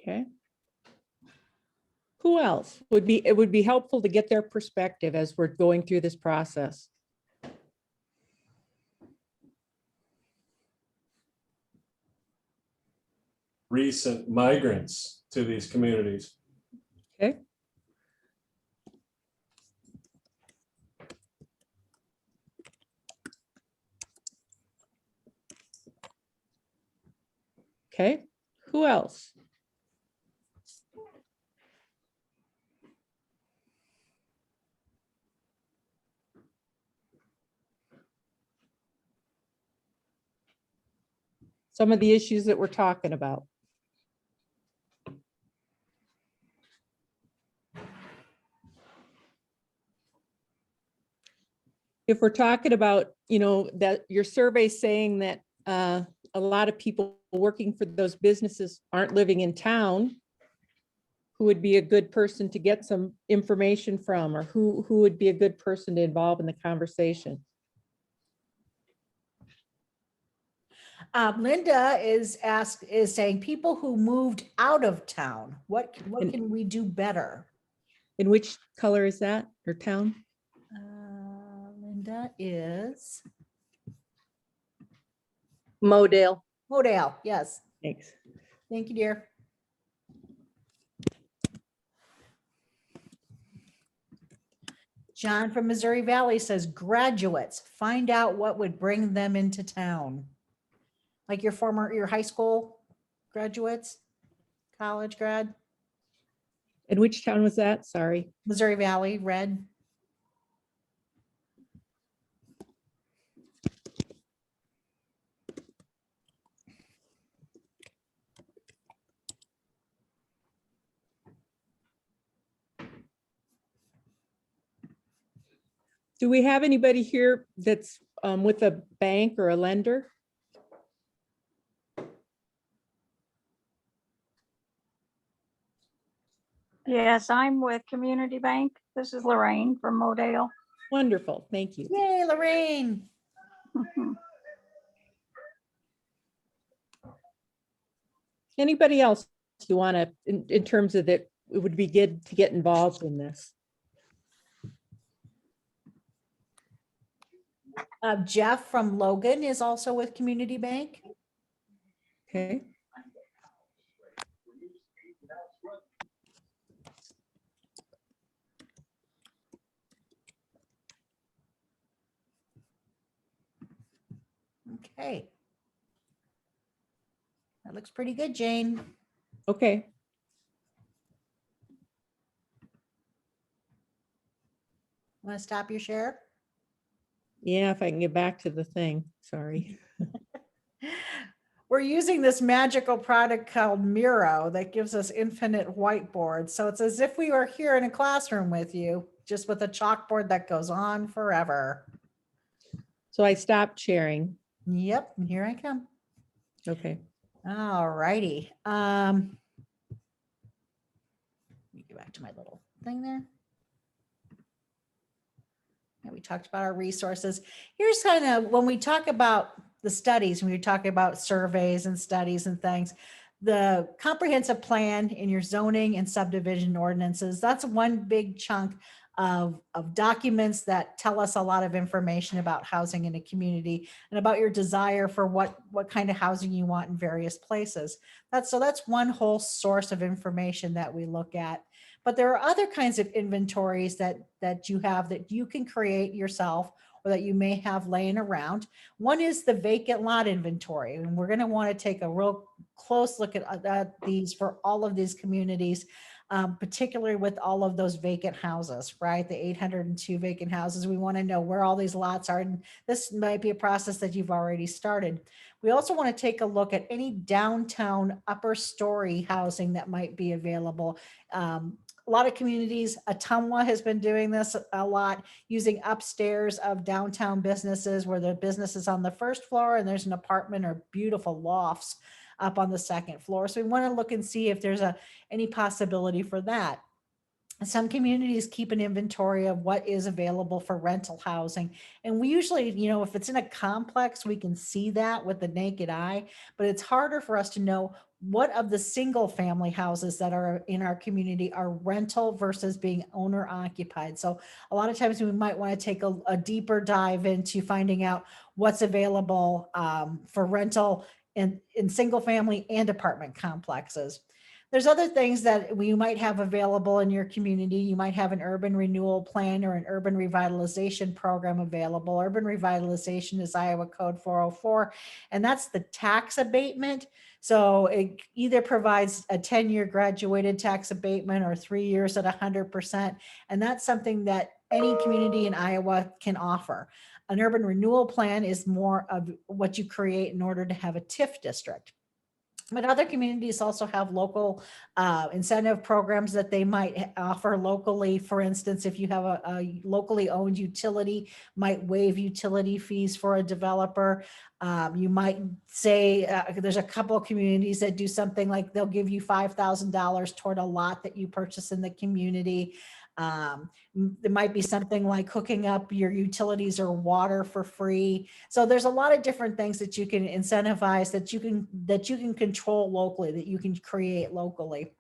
Okay. Who else it would be helpful to get their perspective as we're going through this process? Recent migrants to these communities. Okay. Okay. Who else? Some of the issues that we're talking about. If we're talking about, that your survey saying that a lot of people working for those businesses aren't living in town, who would be a good person to get some information from, or who would be a good person to involve in the conversation? Linda is saying people who moved out of town. What can we do better? In which color is that, or town? Linda is Modale. Modale, yes. Thanks. Thank you, dear. John from Missouri Valley says graduates, find out what would bring them into town. Like your high school graduates, college grad, And which town was that? Sorry. Missouri Valley, red. Do we have anybody here that's with a bank or a lender? Yes, I'm with Community Bank. This is Lorraine from Modale. Wonderful, thank you. Yay, Lorraine. Anybody else you want to, in terms of that, it would be good to get involved in this? Jeff from Logan is also with Community Bank. Okay. Okay. That looks pretty good, Jane. Okay. Want to stop your share? Yeah, if I can get back to the thing, sorry. We're using this magical product called Miro that gives us infinite whiteboards. So it's as if we were here in a classroom with you, just with a chalkboard that goes on forever. So I stopped sharing. Yep, and here I come. Okay. All righty. Let me get back to my little thing there. Yeah, we talked about our resources. Here's kind of when we talk about the studies, when you're talking about surveys and studies and things, the comprehensive plan in your zoning and subdivision ordinances, that's one big chunk of documents that tell us a lot of information about housing in a community and about your desire for what kind of housing you want in various places. So that's one whole source of information that we look at. But there are other kinds of inventories that you have that you can create yourself or that you may have laying around. One is the vacant lot inventory. And we're going to want to take a real close look at these for all of these communities, particularly with all of those vacant houses, right? The 802 vacant houses. We want to know where all these lots are. And this might be a process that you've already started. We also want to take a look at any downtown upper story housing that might be available. A lot of communities, Atumwa has been doing this a lot, using upstairs of downtown businesses where the business is on the first floor and there's an apartment or beautiful lofts up on the second floor. So we want to look and see if there's any possibility for that. Some communities keep an inventory of what is available for rental housing. And we usually, if it's in a complex, we can see that with the naked eye, but it's harder for us to know what of the single family houses that are in our community are rental versus being owner occupied. So a lot of times we might want to take a deeper dive into finding out what's available for rental in single family and apartment complexes. There's other things that we might have available in your community. You might have an urban renewal plan or an urban revitalization program available. Urban revitalization is Iowa Code 404, and that's the tax abatement. So it either provides a 10-year graduated tax abatement or 3 years at 100%. And that's something that any community in Iowa can offer. An urban renewal plan is more of what you create in order to have a TIF district. But other communities also have local incentive programs that they might offer locally. For instance, if you have a locally owned utility, might waive utility fees for a developer. You might say there's a couple of communities that do something like they'll give you $5,000 toward a lot that you purchase in the community. There might be something like hooking up your utilities or water for free. So there's a lot of different things that you can incentivize, that you can control locally, that you can create locally.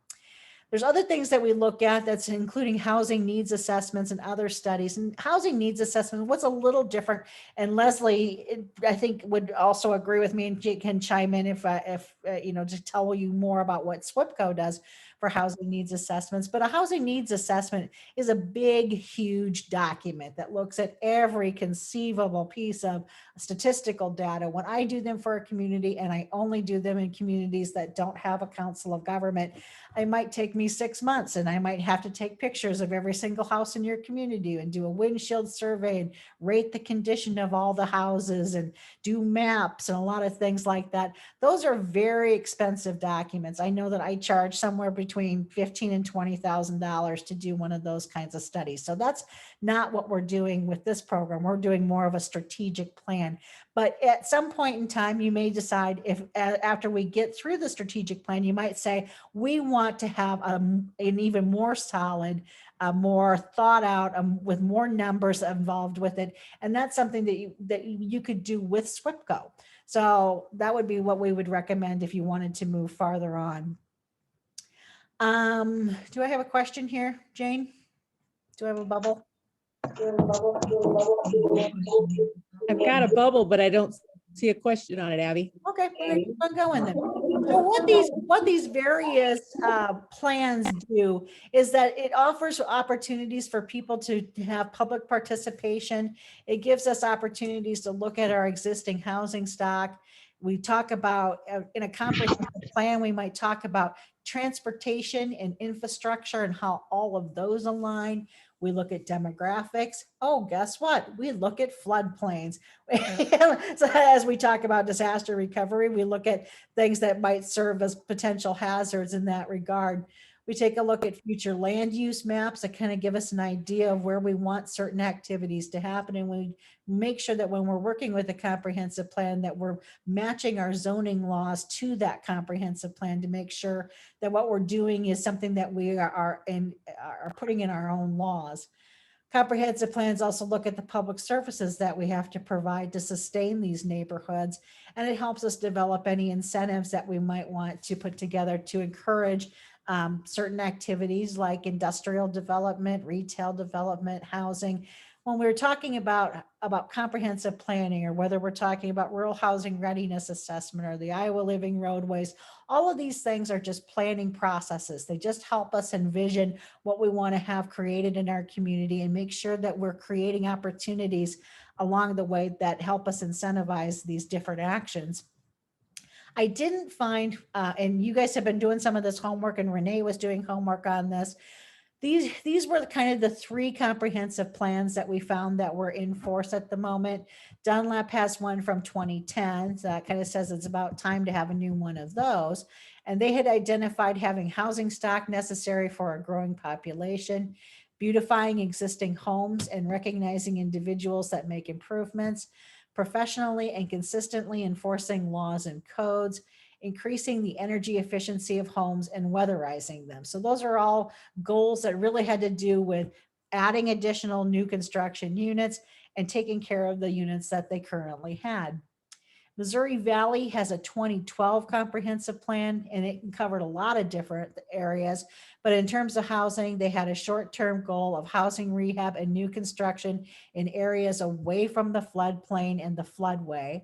There's other things that we look at that's including housing needs assessments and other studies. And housing needs assessment, what's a little different, and Leslie, I think would also agree with me, and Jake can chime in if to tell you more about what SWPCO does for housing needs assessments. But a housing needs assessment is a big, huge document that looks at every conceivable piece of statistical data. When I do them for a community, and I only do them in communities that don't have a council of government, it might take me 6 months, and I might have to take pictures of every single house in your community and do a windshield survey and rate the condition of all the houses and do maps and a lot of things like that. Those are very expensive documents. I know that I charge somewhere between $15,000 and $20,000 to do one of those kinds of studies. So that's not what we're doing with this program. We're doing more of a strategic plan. But at some point in time, you may decide, if after we get through the strategic plan, you might say, we want to have an even more solid, more thought out, with more numbers involved with it. And that's something that you could do with SWPCO. So that would be what we would recommend if you wanted to move farther on. Do I have a question here, Jane? Do I have a bubble? I've got a bubble, but I don't see a question on it, Abby. Okay, we're gonna keep on going then. So what these various plans do is that it offers opportunities for people to have public participation. It gives us opportunities to look at our existing housing stock. We talk about, in a comprehensive plan, we might talk about transportation and infrastructure and how all of those align. We look at demographics. Oh, guess what? We look at floodplains. So as we talk about disaster recovery, we look at things that might serve as potential hazards in that regard. We take a look at future land use maps that kind of give us an idea of where we want certain activities to happen. And we make sure that when we're working with a comprehensive plan, that we're matching our zoning laws to that comprehensive plan to make sure that what we're doing is something that we are putting in our own laws. Comprehensive plans also look at the public services that we have to provide to sustain these neighborhoods. And it helps us develop any incentives that we might want to put together to encourage certain activities like industrial development, retail development, housing. When we're talking about comprehensive planning, or whether we're talking about rural housing readiness assessment or the Iowa Living Roadways, all of these things are just planning processes. They just help us envision what we want to have created in our community and make sure that we're creating opportunities along the way that help us incentivize these different actions. I didn't find, and you guys have been doing some of this homework, and Renee was doing homework on this. These were kind of the 3 comprehensive plans that we found that were in force at the moment. Dunlap has one from 2010, so that kind of says it's about time to have a new one of those. And they had identified having housing stock necessary for a growing population, beautifying existing homes and recognizing individuals that make improvements, professionally and consistently enforcing laws and codes, increasing the energy efficiency of homes, and weatherizing them. So those are all goals that really had to do with adding additional new construction units and taking care of the units that they currently had. Missouri Valley has a 2012 comprehensive plan, and it covered a lot of different areas. But in terms of housing, they had a short-term goal of housing rehab and new construction in areas away from the floodplain and the floodway.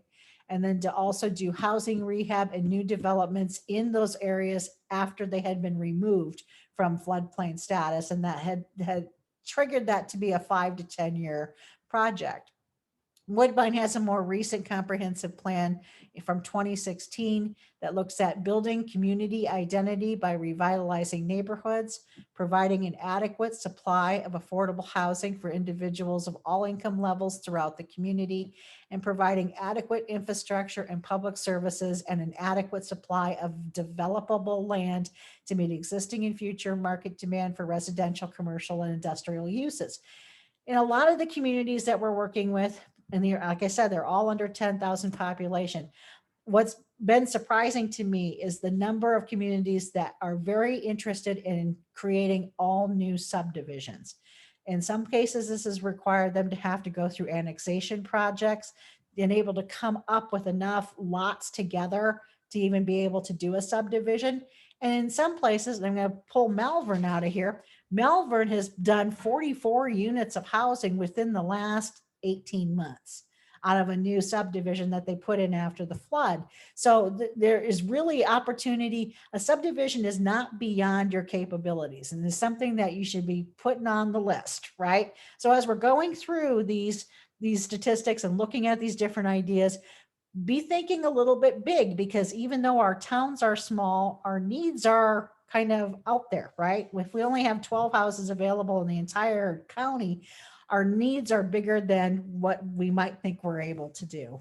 And then to also do housing rehab and new developments in those areas after they had been removed from floodplain status. And that had triggered that to be a 5 to 10 year project. Woodbine has a more recent comprehensive plan from 2016 that looks at building community identity by revitalizing neighborhoods, providing an adequate supply of affordable housing for individuals of all income levels throughout the community, and providing adequate infrastructure and public services and an adequate supply of developable land to meet existing and future market demand for residential, commercial, and industrial uses. In a lot of the communities that we're working with, and like I said, they're all under 10,000 population. What's been surprising to me is the number of communities that are very interested in creating all new subdivisions. In some cases, this has required them to have to go through annexation projects and able to come up with enough lots together to even be able to do a subdivision. And in some places, and I'm going to pull Malvern out of here, Malvern has done 44 units of housing within the last 18 months out of a new subdivision that they put in after the flood. So there is really opportunity. A subdivision is not beyond your capabilities, and it's something that you should be putting on the list, right? So as we're going through these statistics and looking at these different ideas, be thinking a little bit big, because even though our towns are small, our needs are kind of out there, right? If we only have 12 houses available in the entire county, our needs are bigger than what we might think we're able to do.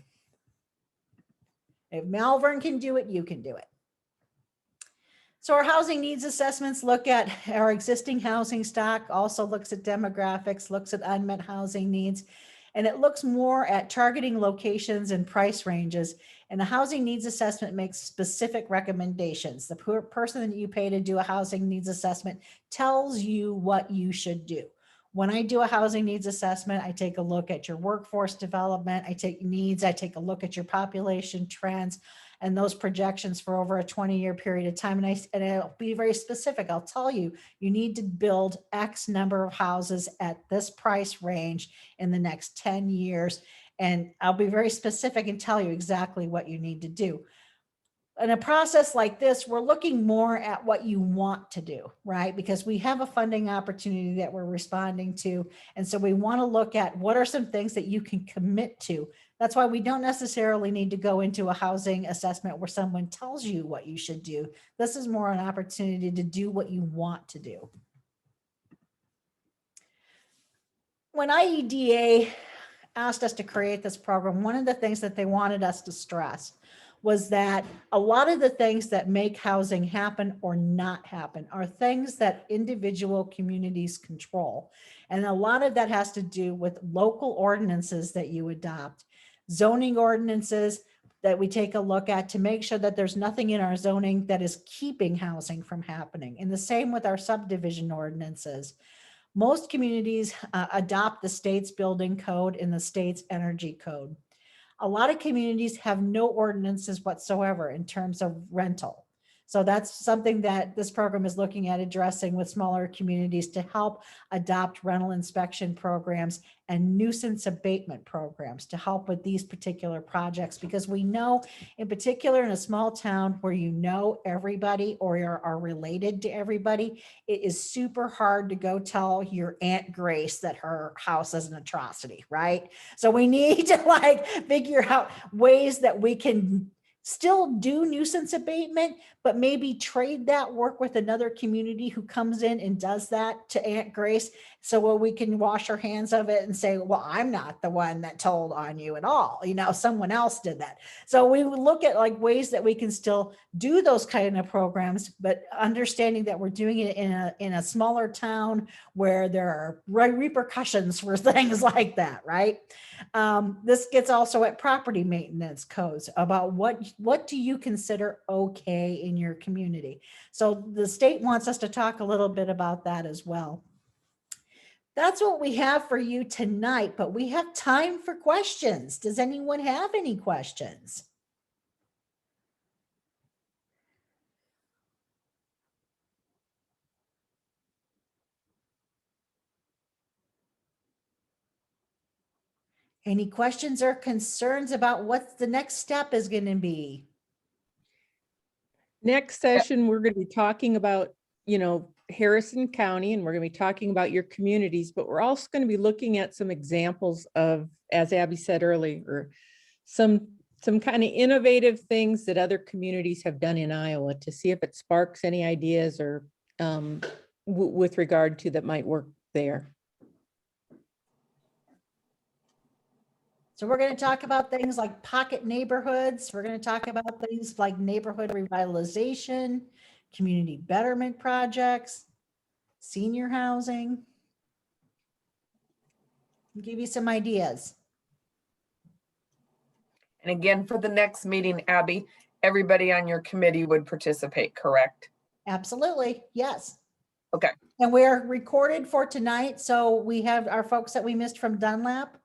If Malvern can do it, you can do it. So our housing needs assessments look at our existing housing stock, also looks at demographics, looks at unmet housing needs, and it looks more at targeting locations and price ranges. And the housing needs assessment makes specific recommendations. The person that you pay to do a housing needs assessment tells you what you should do. When I do a housing needs assessment, I take a look at your workforce development, I take a look at your population trends and those projections for over a 20-year period of time. And I'll be very specific. I'll tell you, you need to build X number of houses at this price range in the next 10 years. And I'll be very specific and tell you exactly what you need to do. In a process like this, we're looking more at what you want to do, right? Because we have a funding opportunity that we're responding to. And so we want to look at what are some things that you can commit to. That's why we don't necessarily need to go into a housing assessment where someone tells you what you should do. This is more an opportunity to do what you want to do. When IEDA asked us to create this program, one of the things that they wanted us to stress was that a lot of the things that make housing happen or not happen are things that individual communities control. And a lot of that has to do with local ordinances that you adopt, zoning ordinances that we take a look at to make sure that there's nothing in our zoning that is keeping housing from happening. And the same with our subdivision ordinances. Most communities adopt the state's building code and the state's energy code. A lot of communities have no ordinances whatsoever in terms of rental. So that's something that this program is looking at addressing with smaller communities to help adopt rental inspection programs and nuisance abatement programs to help with these particular projects. Because we know, in particular in a small town where you know everybody or are related to everybody, it is super hard to go tell your Aunt Grace that her house is an atrocity, right? So we need to figure out ways that we can still do nuisance abatement, but maybe trade that work with another community who comes in and does that to Aunt Grace. So we can wash our hands of it and say, well, I'm not the one that told on you at all. Someone else did that. So we would look at ways that we can still do those kind of programs, but understanding that we're doing it in a smaller town where there are repercussions for things like that, right? This gets also at property maintenance codes about what do you consider okay in your community. So the state wants us to talk a little bit about that as well. That's what we have for you tonight, but we have time for questions. Does anyone have any questions? Any questions or concerns about what the next step is going to be? Next session, we're going to be talking about, Harrison County, and we're going to be talking about your communities, but we're also going to be looking at some examples of, as Abby said earlier, some kind of innovative things that other communities have done in Iowa to see if it sparks any ideas or with regard to that might work there. So we're going to talk about things like pocket neighborhoods. We're going to talk about things like neighborhood revitalization, community betterment projects, senior housing. I'll give you some ideas. And again, for the next meeting, Abby, everybody on your committee would participate, correct? Absolutely, yes. Okay. And we're recorded for tonight. So we have our folks that we missed from Dunlap.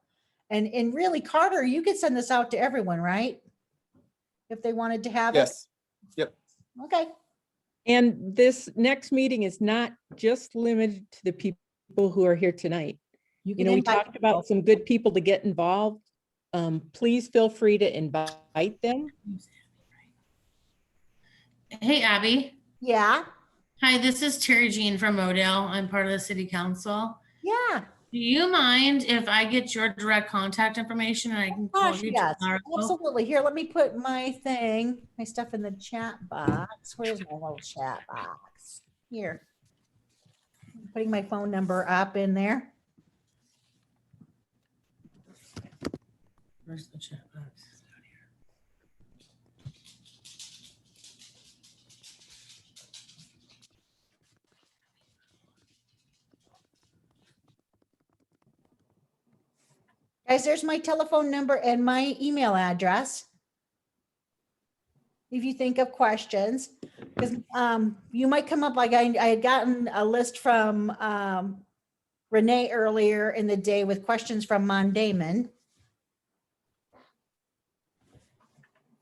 And really, Carter, you could send this out to everyone, right? If they wanted to have it. Yes. Yep. Okay. And this next meeting is not just limited to the people who are here tonight. You can know, we invite talked about some good people to get involved. Please feel free to invite them. Hey, Abby. Yeah. Hi, this is Terry Jean from Modale. I'm part of the city council. Yeah. Do you mind if I get your direct contact information and I can call Gosh, you yes, tomorrow? absolutely. Here, let me put my stuff in the chat box. Where's my little chat box? Here. I'm putting my phone number up in there. Where's the chat box? Guys, there's my telephone number and my email address. If you think of questions, because you might come up like I had gotten a list from Renee earlier in the day with questions from Damon.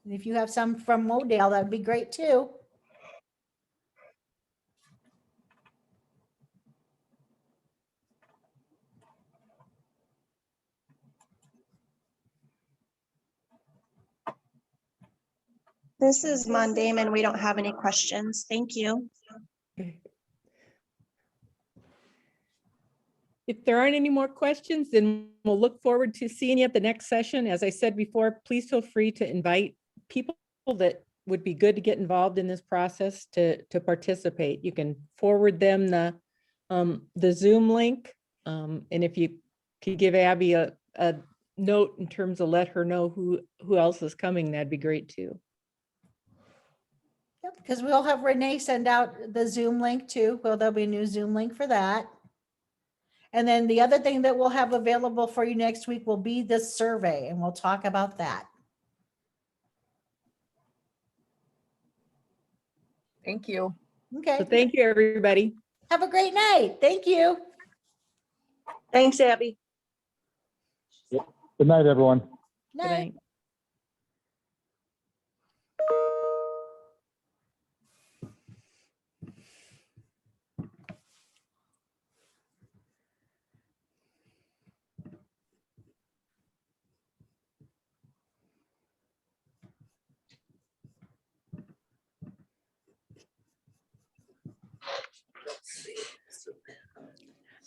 And if you have some from Modale, that'd be great too. This is Damon. We don't have any questions. Thank you. If there aren't any more questions, then we'll look forward to seeing you at the next session. As I said before, please feel free to invite people that would be good to get involved in this process to participate. You can forward them the Zoom link. And if you could give Abby a note in terms of let her know who else is coming, that'd be great too. Yep, because we'll have Renee send out the Zoom link too. Well, there'll be a new Zoom link for that. And then the other thing that we'll have available for you next week will be this survey, and we'll talk about that. Thank you. Okay. So thank you, everybody. Have a great night. Thank you. Thanks, Abby. Good night, everyone. Night. Good night.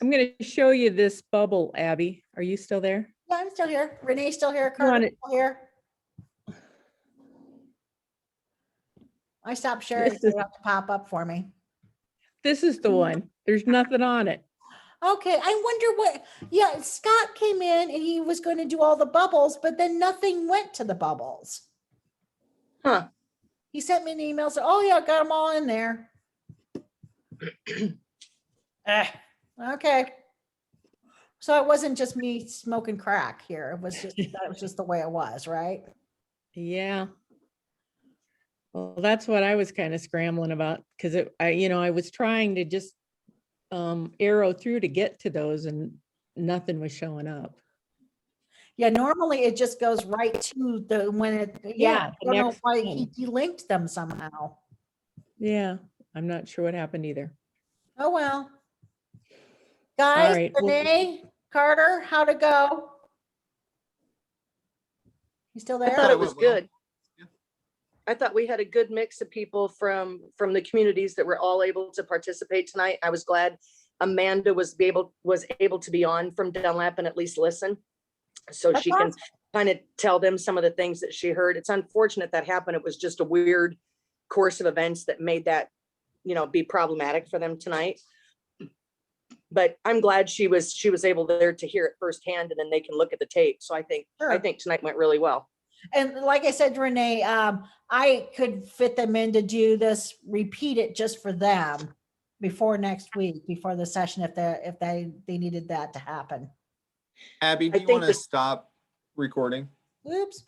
I'm going to show you this bubble, Abby. Are you still there? Yeah, I'm still here. Renee's still here. You want Carter's it- still here. I stopped sharing This so is- you have to pop up for me. This is the one. There's nothing on it. Okay, I wonder what, yeah, Scott came in and he was going to do all the bubbles, but then nothing went to the bubbles. Huh. He sent me an email, so, oh yeah, got them all in there. Okay. So it wasn't just me smoking crack here. It was just, that was just the way it was, right? Yeah. Well, that's what I was kind of scrambling about because I was trying to just arrow through to get to those and nothing was showing up. Yeah, normally it just goes right to the, when it, Yeah, I the don't know next why one. he linked them somehow. Yeah, I'm not sure what happened either. Oh, well. Guys, right, well- Renee, Carter, how'd it go? You still I there? thought it was good. I thought we had a good mix of people from the communities that were all able to participate tonight. I was glad Amanda was able to be on from Dunlap and at least listen. So That's she can kind of tell them some of the things that she heard. It's unfortunate that happened. It was just a weird course of events that made that, be problematic for them tonight. But I'm glad she was able there to hear it firsthand and then they can look at the tape. So I think tonight went really well. And like I said to Renee, I could fit them in to do this, repeat it just for them before next week, before the session, if they needed that to happen. Abby, do you want to stop recording? Oops.